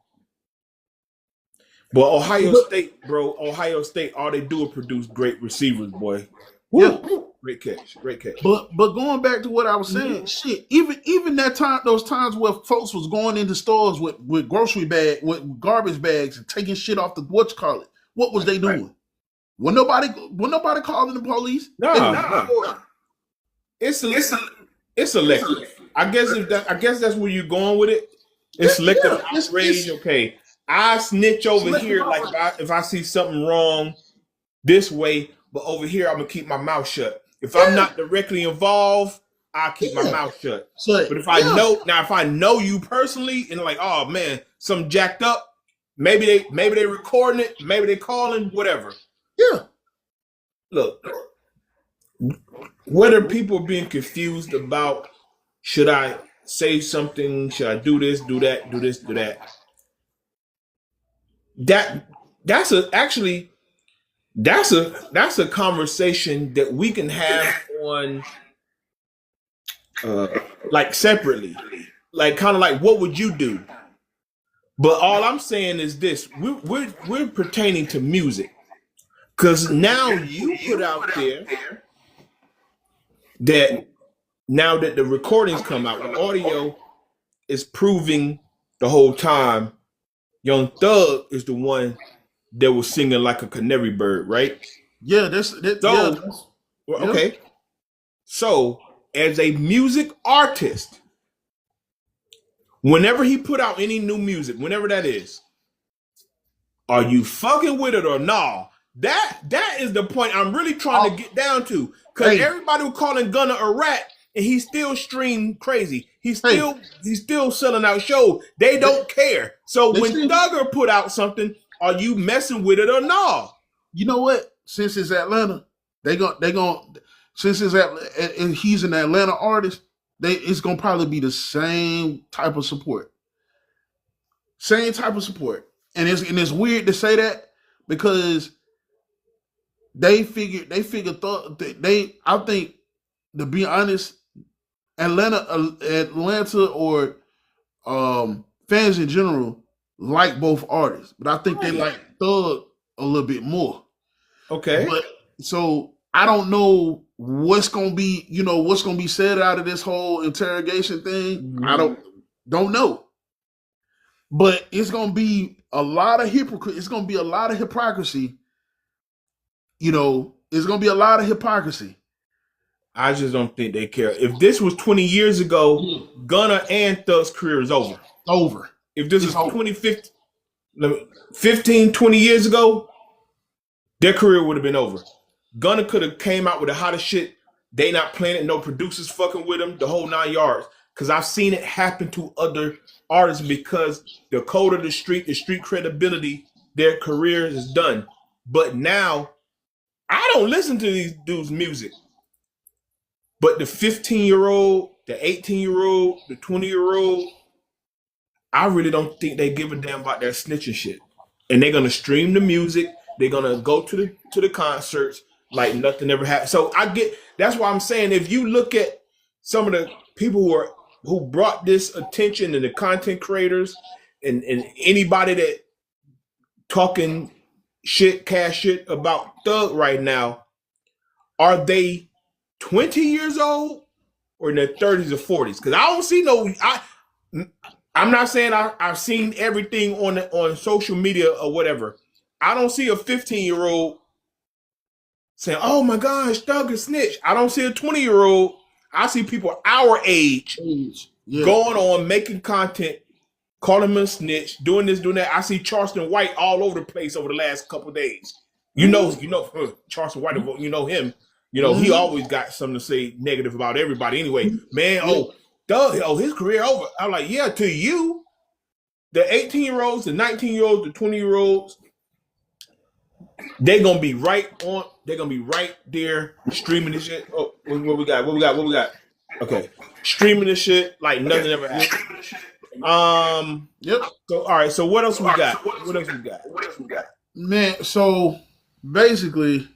[SPEAKER 1] But Ohio State, bro, all they do is produce great receivers, boy.
[SPEAKER 2] Yeah.
[SPEAKER 1] Great catch.
[SPEAKER 2] But going back to what I was saying, shit, even those times where folks was going into stores with garbage bags and taking shit off the whatchamacallit, what was they doing? Right. When nobody calling the police?
[SPEAKER 1] Nah. It's selective. I guess that's where you're going with it. It's selective outrage. Okay, I snitch over here like if I see something wrong this way, but over here I'm gonna keep my mouth shut. If I'm not directly involved, I'll keep my mouth shut. But if I know you personally and like, oh man, something jacked up, maybe they recording it, maybe they calling, whatever.
[SPEAKER 2] Yeah.
[SPEAKER 1] Look, whether people are being confused about should I say something, should I do this, do that, do this, do that. That's a conversation that we can have on like separately, like kind of like what would you do? But all I'm saying is this: we're pertaining to music, because now you put out there that now that the recordings come out, the audio is proving the whole time Young Thug is the one that was singing like a canary bird, right?
[SPEAKER 2] Yeah,
[SPEAKER 1] okay. So, as a music artist, whenever he put out any new music, whenever that is, are you fucking with it or nah? That is the point I'm really trying to get down to. Because everybody was calling Gunna a rat, and he still streamed crazy. He's still selling out shows. They don't care. So when Thugger put out something, are you messing with it or nah?
[SPEAKER 2] You know what? Since it's Atlanta, since he's an Atlanta artist, it's gonna probably be the same type of support. Same type of support. And it's weird to say that because I think, to be honest, Atlanta or fans in general like both artists, but I think they like Thug a little bit more.
[SPEAKER 1] Okay.
[SPEAKER 2] But so I don't know what's gonna be said out of this whole interrogation thing. Mm-hmm. I don't know. But it's gonna be a lot of hypocrisy. It's gonna be a lot of hypocrisy. It's gonna be a lot of hypocrisy.
[SPEAKER 1] I just don't think they care. If this was 20 years ago, Gunna and Thug's career is over.
[SPEAKER 2] Over.
[SPEAKER 1] If this is 15, 20 years ago, their career would have been over. Gunna could have came out with the hottest shit. They not playing it. No producers fucking with him. The whole 9 yards. Because I've seen it happen to other artists because the code of the street credibility, their career is done. But now, I don't listen to these dudes' music. But the 15-year-old, the 18-year-old, the 20-year-old, I really don't think they give a damn about their snitching shit. And they're gonna stream the music. They're gonna go to the concerts like nothing ever happened. So that's why I'm saying if you look at some of the people who brought this attention and the content creators and anybody that talking cash shit about Thug right now, are they 20 years old or in their 30s or 40s? Because I don't see I'm not saying I've seen everything on social media or whatever. I don't see a 15-year-old saying, "Oh my gosh, Thug is snitch." I don't see a 20-year-old. I see people our age going on making content, calling him a snitch, doing this, doing that. I see Charleston White all over the place over the last couple of days. You know, Charleston White. You know him. You know, he always got something to say negative about everybody. Anyway, man, Doug, his career over. I'm like, yeah, to you, the 18-year-olds, the 19-year-olds, the 20-year-olds, they're gonna be right on. They're gonna be right there streaming this shit. Oh, what we got? What we got? Okay, streaming this shit like nothing ever happened.
[SPEAKER 2] Yep.
[SPEAKER 1] So all right. So what else we got? What else we got?
[SPEAKER 2] Man, so basically,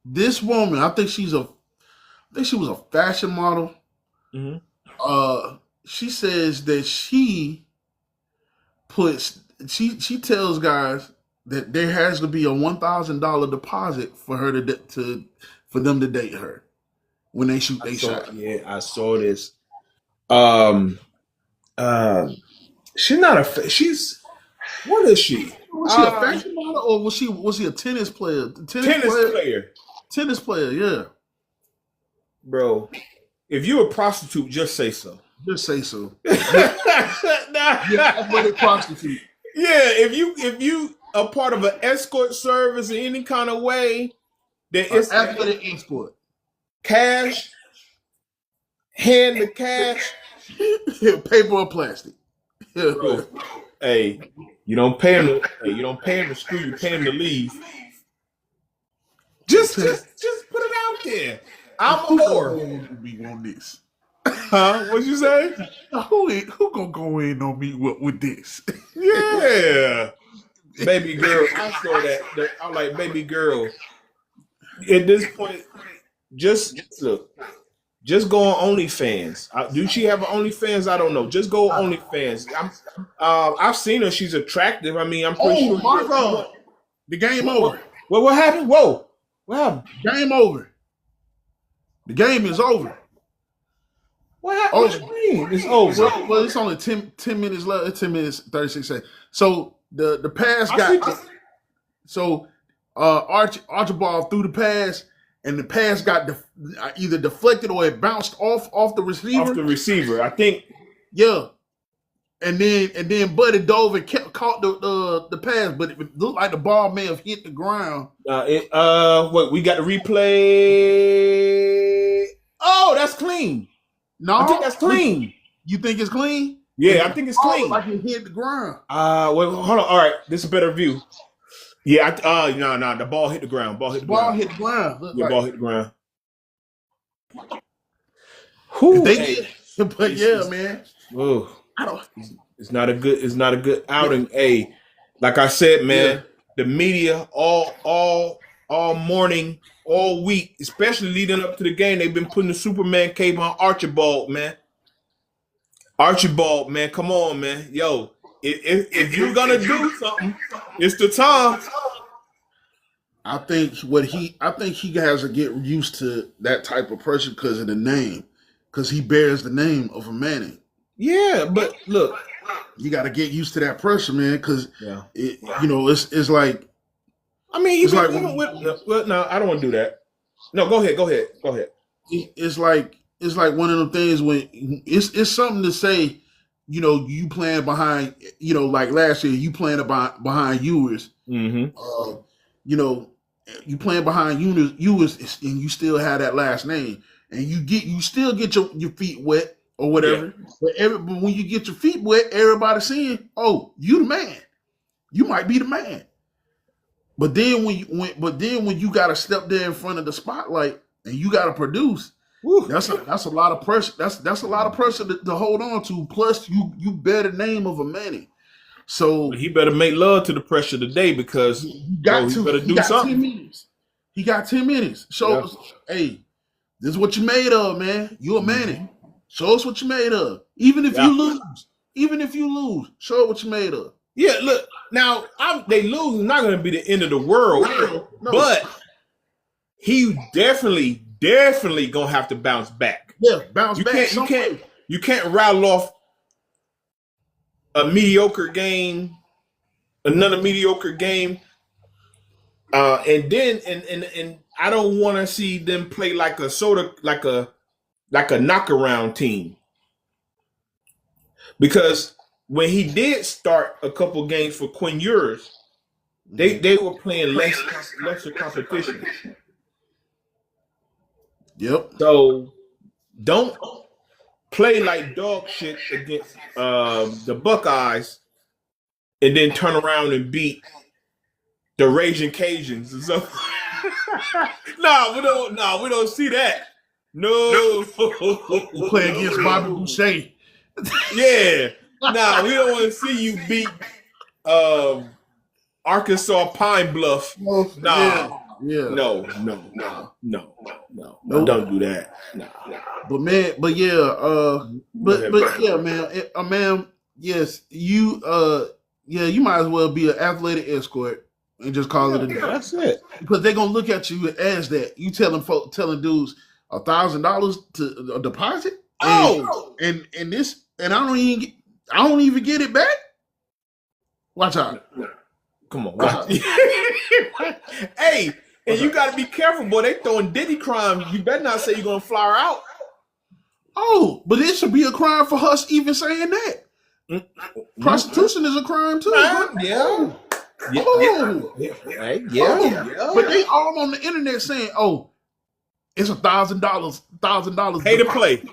[SPEAKER 2] this woman, I think she was a fashion model.
[SPEAKER 1] Mm-hmm.
[SPEAKER 2] She says that she tells guys that there has to be a $1,000 deposit for her for them to date her when they shoot they shot.
[SPEAKER 1] Yeah, I saw this. She's not she's what is she?
[SPEAKER 2] Was she a fashion model or was she a tennis player? Tennis player, yeah.
[SPEAKER 1] Bro, if you're a prostitute, just say so.
[SPEAKER 2] Just say so. Yeah, but a prostitute.
[SPEAKER 1] Yeah, if you a part of an escort service in any kind of way, then it's
[SPEAKER 2] after the escort.
[SPEAKER 1] Cash, hand the cash,
[SPEAKER 2] paper or plastic.
[SPEAKER 1] Bro, hey, you don't pay him to screw, you pay him to leave. Just put it out there. I'm a whore.
[SPEAKER 2] We on this.
[SPEAKER 1] Huh? What'd you say?
[SPEAKER 2] Who gonna go in on me with this?
[SPEAKER 1] Yeah. Baby girl. I saw that. I'm like, baby girl. At this point, just look. Just go on OnlyFans. Do she have an OnlyFans? I don't know. Just go on OnlyFans. I've seen her. She's attractive. I mean, I'm pretty sure.
[SPEAKER 2] My God. The game over.
[SPEAKER 1] What happened? Whoa. What happened?
[SPEAKER 2] Game over. The game is over.
[SPEAKER 1] What happened? What you mean? It's over.
[SPEAKER 2] Well, it's only 10 minutes left. 10 minutes, 36 seconds. So the pass got. So Archibald threw the pass, and the pass got either deflected or it bounced off the receiver.
[SPEAKER 1] Off the receiver, I think.
[SPEAKER 2] Yeah. And then Buddy dove and caught the pass, but it looked like the ball may have hit the ground.
[SPEAKER 1] What we got to replay? Oh, that's clean.
[SPEAKER 2] No,
[SPEAKER 1] I think that's clean.
[SPEAKER 2] You think it's clean?
[SPEAKER 1] Yeah, I think it's clean.
[SPEAKER 2] Like it hit the ground.
[SPEAKER 1] Wait, hold on. All right, this is a better view. Yeah, no, the ball hit the ground. Ball hit the ground. Yeah, ball hit the ground.
[SPEAKER 2] But yeah, man.
[SPEAKER 1] Oh, it's not a good outing. Hey, like I said, man, the media all morning, all week, especially leading up to the game, they've been putting the Superman cape on Archibald, man. Archibald, man, come on, man. Yo, if you're gonna do something, it's the time.
[SPEAKER 2] I think he has to get used to that type of pressure because of the name, because he bears the name of a Manning.
[SPEAKER 1] Yeah, but look,
[SPEAKER 2] you got to get used to that pressure, man. Because it's like.
[SPEAKER 1] I mean, even with no, I don't want to do that. No, go ahead.
[SPEAKER 2] It's like one of them things when it's something to say. You playing behind. Like last year, you playing behind Ewers.
[SPEAKER 1] Mm-hmm.
[SPEAKER 2] You playing behind Ewers, and you still have that last name, and you still get your feet wet or whatever. Yeah. But when you get your feet wet, everybody's saying, "Oh, you the man. You might be the man." But then when you got to step there in front of the spotlight and you got to produce, that's a lot of pressure. That's a lot of pressure to hold on to. Plus, you bear the name of a Manning. So
[SPEAKER 1] he better make love to the pressure today because he better do something.
[SPEAKER 2] 10 minutes. He got 10 minutes. So, hey, this is what you made of, man. You a Manning. Show us what you made of. Even if you lose, show us what you made of.
[SPEAKER 1] Yeah, look. Now they lose is not going to be the end of the world, no. But he definitely gonna have to bounce back.
[SPEAKER 2] Yeah, bounce back.
[SPEAKER 1] You can't rattle off a mediocre game, another mediocre game, and I don't want to see them play like a knockaround team, because when he did start a couple games for Quinn Ewers, they were playing lesser competition.
[SPEAKER 2] Yep.
[SPEAKER 1] So don't play like dog shit against the Buckeyes and then turn around and beat the Raging Cajuns and stuff. we don't see that. No.
[SPEAKER 2] We play against Bobby Boucher.
[SPEAKER 1] Yeah. We don't want to see you beat Arkansas Pine Bluff.
[SPEAKER 2] Yeah.
[SPEAKER 1] No. Don't do that.
[SPEAKER 2] But yeah, man. Yes, you might as well be an athletic escort and just call it a day.
[SPEAKER 1] That's it.
[SPEAKER 2] Because they're gonna look at you as that. You telling dudes $1,000 to a deposit. And I don't even get it back. Watch out.
[SPEAKER 1] Come on. Hey, and you got to be careful, boy. They throwing Diddy crimes. You better not say you're going to fly her out.
[SPEAKER 2] Oh, but it should be a crime for us even saying that. Prostitution is a crime too.
[SPEAKER 1] Yeah.
[SPEAKER 2] But they all on the internet saying, "Oh, it's $1,000.
[SPEAKER 1] Pay to play."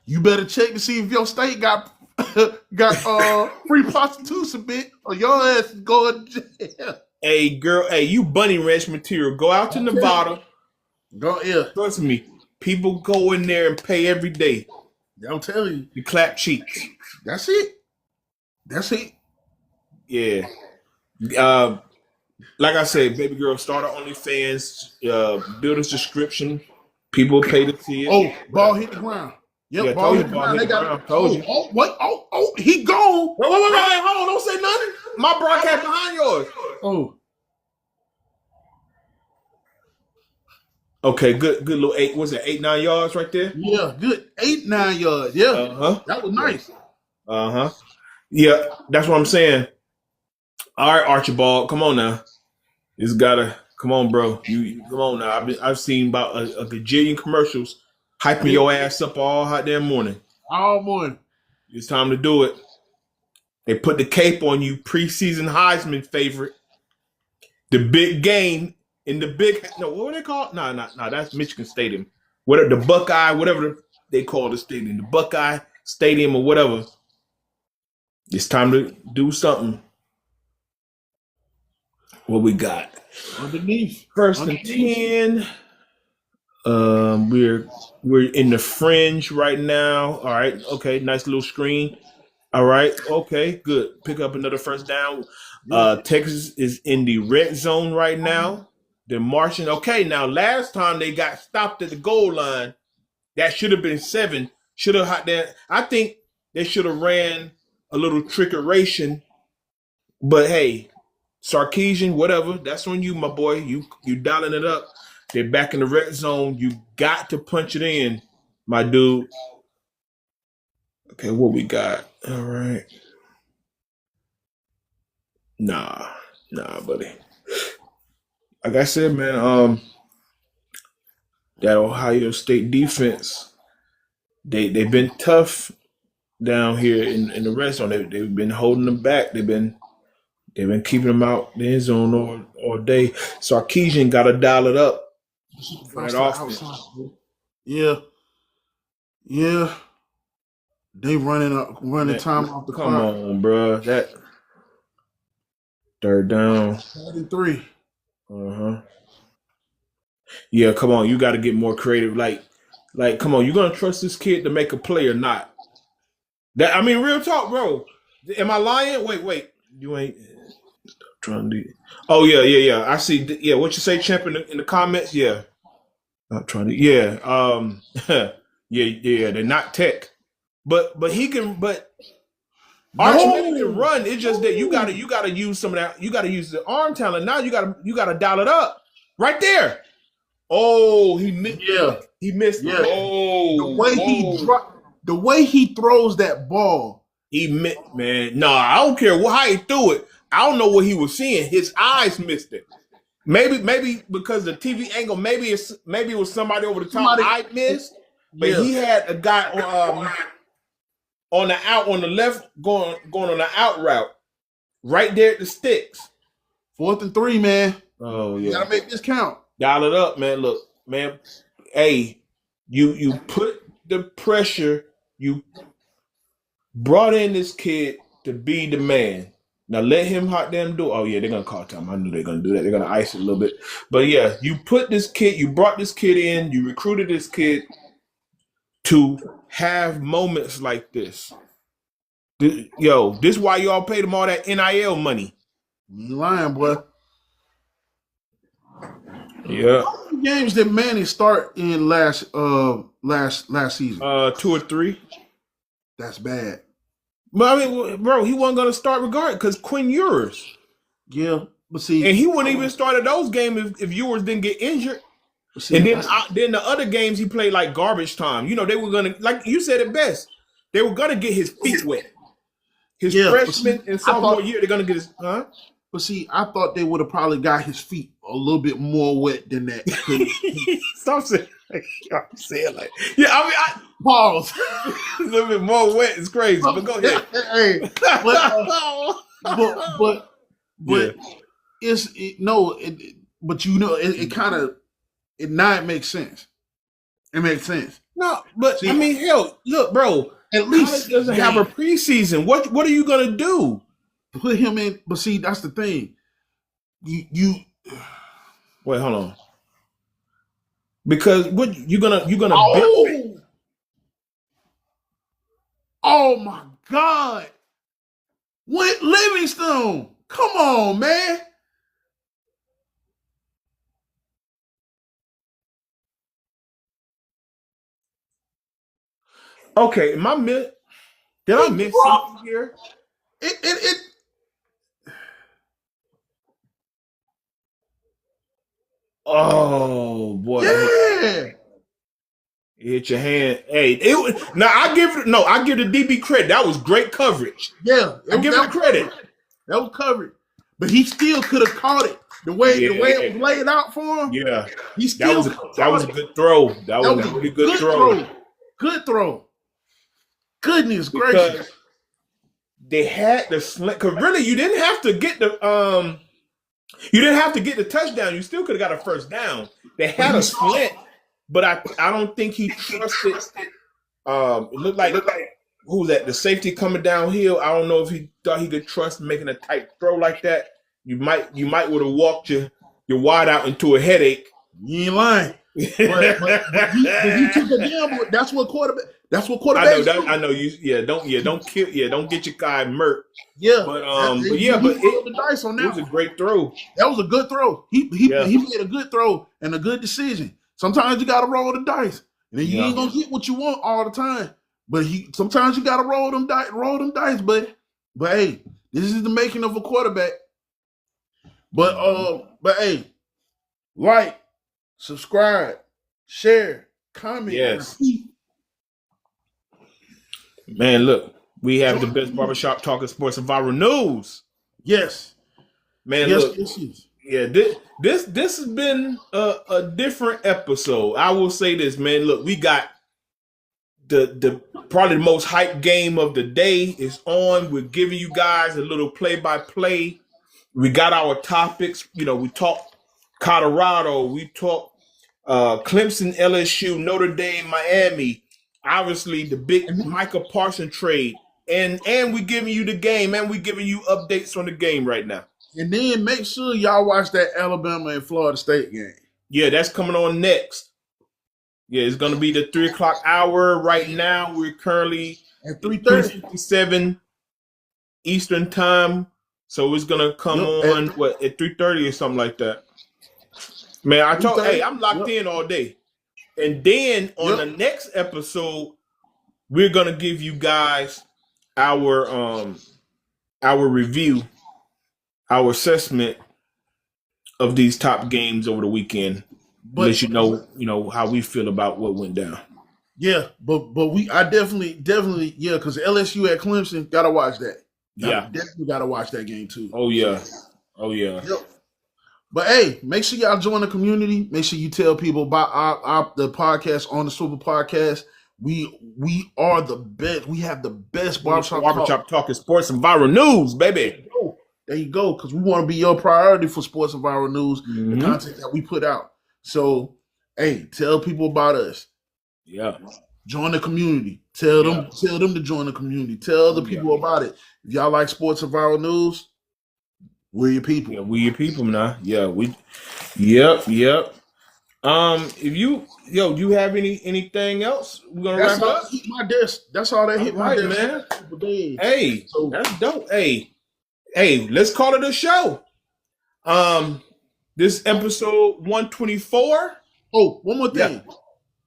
[SPEAKER 2] You better check to see if your state got free prostitution, bitch, or your ass is going to jail.
[SPEAKER 1] Hey, girl. Hey, you bunny ranch material. Go out to Nevada.
[SPEAKER 2] Go, yeah.
[SPEAKER 1] Trust me. People go in there and pay every day.
[SPEAKER 2] I'll tell you.
[SPEAKER 1] You clap cheeks.
[SPEAKER 2] That's it.
[SPEAKER 1] Yeah. Like I said, baby girl, start her OnlyFans. Build a subscription. People pay to see it.
[SPEAKER 2] Oh, ball hit the ground. Yep,
[SPEAKER 1] Yeah,
[SPEAKER 2] ball hit the ground.
[SPEAKER 1] Told you.
[SPEAKER 2] Oh, wait. Oh, he gone.
[SPEAKER 1] Wait. Hold on. Don't say nothing. My broadcast behind yours.
[SPEAKER 2] Oh.
[SPEAKER 1] Okay, good little 8. What's it, 8-9 yards right there?
[SPEAKER 2] Yeah, good. 8-9 yards. Yeah. That was nice.
[SPEAKER 1] Yeah, that's what I'm saying. All right, Archibald, come on now. Just gotta come on, bro. You come on now. I've seen about a gajillion commercials hyping your ass up all hot damn morning.
[SPEAKER 2] All morning.
[SPEAKER 1] It's time to do it. They put the cape on you, preseason Heisman favorite. The big game in the what are they called? No, that's Michigan Stadium. Whatever, the Buckeye, whatever they call the stadium, the Buckeye Stadium or whatever. It's time to do something. What we got?
[SPEAKER 2] Underneath.
[SPEAKER 1] First and 10. We're in the fringe right now. All right. Okay. Nice little screen. All right. Okay. Good. Pick up another first down. Texas is in the red zone right now. They're marching. Okay. Now, last time they got stopped at the goal line, that should have been 7. Should have hot that. I think they should have ran a little trickeration. But hey, Sarkisian, whatever. That's on you, my boy. You dialing it up. They're back in the red zone. You got to punch it in, my dude. Okay, what we got? All right. Nah, buddy. Like I said, man, that Ohio State defense, they've been tough down here in the red zone. They've been holding them back. They've been keeping them out the end zone all day. Sarkisian got to dial it up. Right off.
[SPEAKER 2] Yeah. They running time off the clock.
[SPEAKER 1] Come on, bro. That third down.
[SPEAKER 2] 33.
[SPEAKER 1] Yeah, come on. You got to get more creative. Like, come on. You gonna trust this kid to make a play or not? Real talk, bro. Am I lying? Wait. You ain't trying to do. Oh yeah. I see. Yeah, what you say, champ, in the comments? Yeah. Not trying to. Yeah. Yeah. They're not tech, but he can. But Archibald can run. It's just that you gotta use some of that. You gotta use the arm talent. Now you gotta dial it up right there. Oh, he missed.
[SPEAKER 2] Yeah,
[SPEAKER 1] he missed.
[SPEAKER 2] Yeah.
[SPEAKER 1] Oh,
[SPEAKER 2] the way he throws that ball.
[SPEAKER 1] He missed, man. No, I don't care how he threw it. I don't know what he was seeing. His eyes missed it. Maybe because the TV angle, maybe it was somebody over the top I missed, but
[SPEAKER 2] Yeah.
[SPEAKER 1] he had a guy on the left going on the out route, right there at the sticks.
[SPEAKER 2] 4th and 3, man.
[SPEAKER 1] Oh
[SPEAKER 2] You
[SPEAKER 1] yeah,
[SPEAKER 2] gotta make this count.
[SPEAKER 1] dial it up, man. Look, man. Hey, you put the pressure. You brought in this kid to be the man. Now let him hot damn do. Oh yeah, they're gonna call time. I knew they're gonna do that. They're gonna ice it a little bit. But yeah, you brought this kid in, you recruited this kid to have moments like this. Yo, this is why y'all paid him all that NIL money.
[SPEAKER 2] You ain't lying, boy.
[SPEAKER 1] Yeah.
[SPEAKER 2] How many games did Manny start in last season?
[SPEAKER 1] 2 or 3.
[SPEAKER 2] That's bad.
[SPEAKER 1] But I mean, bro, he wasn't gonna start regardless because Quinn Ewers.
[SPEAKER 2] Yeah, but see,
[SPEAKER 1] And he wouldn't even started those games if Ewers didn't get injured.
[SPEAKER 2] see,
[SPEAKER 1] And then the other games he played like garbage time. You know, they were gonna, like you said it best, they were gonna get his feet wet. His freshman and sophomore year, they're gonna get his
[SPEAKER 2] But see, I thought they would have probably got his feet a little bit more wet than that.
[SPEAKER 1] Stop saying like yeah. I mean,
[SPEAKER 2] Pause.
[SPEAKER 1] A little bit more wet is crazy. But go ahead.
[SPEAKER 2] Hey, but
[SPEAKER 1] Yeah.
[SPEAKER 2] but you know, it kind of now it makes sense. It makes sense.
[SPEAKER 1] No, but
[SPEAKER 2] See,
[SPEAKER 1] I mean, hell, look, bro.
[SPEAKER 2] At least
[SPEAKER 1] college doesn't have a preseason. What are you gonna do?
[SPEAKER 2] put him in. But see, that's the thing. You
[SPEAKER 1] Wait, hold on. Because what you're gonna
[SPEAKER 2] oh my God. What Livingstone? Come on, man.
[SPEAKER 1] okay. Did I miss something here?
[SPEAKER 2] It
[SPEAKER 1] Oh boy.
[SPEAKER 2] yeah.
[SPEAKER 1] Hit your hand. Hey, I give the DB credit. That was great coverage.
[SPEAKER 2] Yeah.
[SPEAKER 1] I give him credit.
[SPEAKER 2] That was covered. But he still could have caught it. The way it was laid out for him.
[SPEAKER 1] Yeah.
[SPEAKER 2] He still
[SPEAKER 1] that was a good throw. That was a really good throw.
[SPEAKER 2] Good throw. Goodness
[SPEAKER 1] Because
[SPEAKER 2] gracious.
[SPEAKER 1] they had the slant. Because really, you didn't have to get the touchdown. You still could have got a first down. They had a slant, but I don't think he trusted. It looked like who was that? The safety coming downhill. I don't know if he thought he could trust making a tight throw like that. You might would have walked your wide out into a headache.
[SPEAKER 2] You ain't lying. But he took a gamble. That's what quarterbacks do.
[SPEAKER 1] I know you. Yeah, don't get your guy murked.
[SPEAKER 2] Yeah,
[SPEAKER 1] but
[SPEAKER 2] he rolled the dice on that.
[SPEAKER 1] It was a great throw.
[SPEAKER 2] That was a good throw. He made a good throw and a good decision. Sometimes you got to roll the dice, and you ain't gonna get what you want all the time. But sometimes you got to roll them dice. But hey, this is the making of a quarterback. But hey, like, subscribe, share, comment.
[SPEAKER 1] Yes. Man, look, we have the best barbershop talking sports and viral news.
[SPEAKER 2] Yes.
[SPEAKER 1] Man,
[SPEAKER 2] yes,
[SPEAKER 1] look. Yeah, this has been a different episode. I will say this, man. Look, we got the probably the most hyped game of the day is on. We're giving you guys a little play-by-play. We got our topics. You know, we talked Colorado. We talked Clemson, LSU, Notre Dame, Miami. Obviously, the big Micah Parsons trade. And we giving you the game, and we giving you updates on the game right now.
[SPEAKER 2] And then make sure y'all watch that Alabama and Florida State game.
[SPEAKER 1] Yeah, that's coming on next. Yeah, it's going to be the 3 o'clock hour. Right now, we're currently
[SPEAKER 2] at 3:37
[SPEAKER 1] Eastern time. So it's going to come on, at 3:30 or something like that. Man, I'm locked in all day. And then on the next episode, we're going to give you guys our review, our assessment of these top games over the weekend. But let you know how we feel about what went down.
[SPEAKER 2] Yeah, but I definitely because LSU at Clemson, gotta watch that. Definitely gotta watch that game too.
[SPEAKER 1] Oh yeah.
[SPEAKER 2] Yep. But hey, make sure y'all join the community. Make sure you tell people about the podcast on the Super Podcast. We are the best. We have the best barbershop
[SPEAKER 1] talk is sports and viral news, baby.
[SPEAKER 2] There you go. Because we want to be your priority for sports and viral news,
[SPEAKER 1] Mm-hmm.
[SPEAKER 2] the content that we put out. So, hey, tell people about us.
[SPEAKER 1] Yeah.
[SPEAKER 2] Join the community. Tell them to join the community. Tell other people about it. If y'all like sports and viral news, we're your people.
[SPEAKER 1] Yeah, we your people now. Yeah, Yep. If you have anything else? We're gonna wrap up.
[SPEAKER 2] Hit my desk. That's all that hit my desk,
[SPEAKER 1] man.
[SPEAKER 2] Hey,
[SPEAKER 1] that's dope. Hey, let's call it a show. This episode 124.
[SPEAKER 2] Oh, one more thing. Yeah.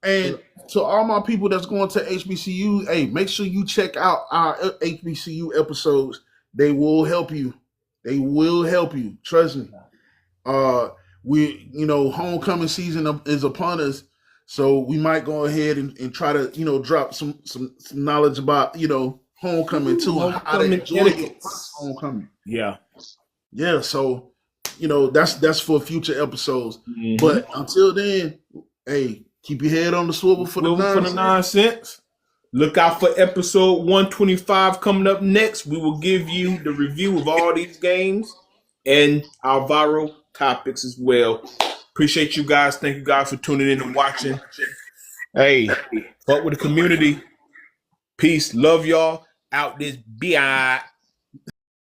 [SPEAKER 2] And to all my people that's going to HBCU, hey, make sure you check out our HBCU episodes. They will help you. They will help you. Trust me. Homecoming season is upon us. So we might go ahead and try to, drop some knowledge about, homecoming too. Homecoming.
[SPEAKER 1] Yeah.
[SPEAKER 2] Yeah. So, that's for future episodes. Mm-hmm. But until then, hey, keep your head on the swivel for the
[SPEAKER 1] nonsense. Look out for episode 125 coming up next. We will give you the review of all these games and our viral topics as well. Appreciate you guys. Thank you guys for tuning in and watching. Hey, fuck with the community. Peace. Love y'all. Out this biatch.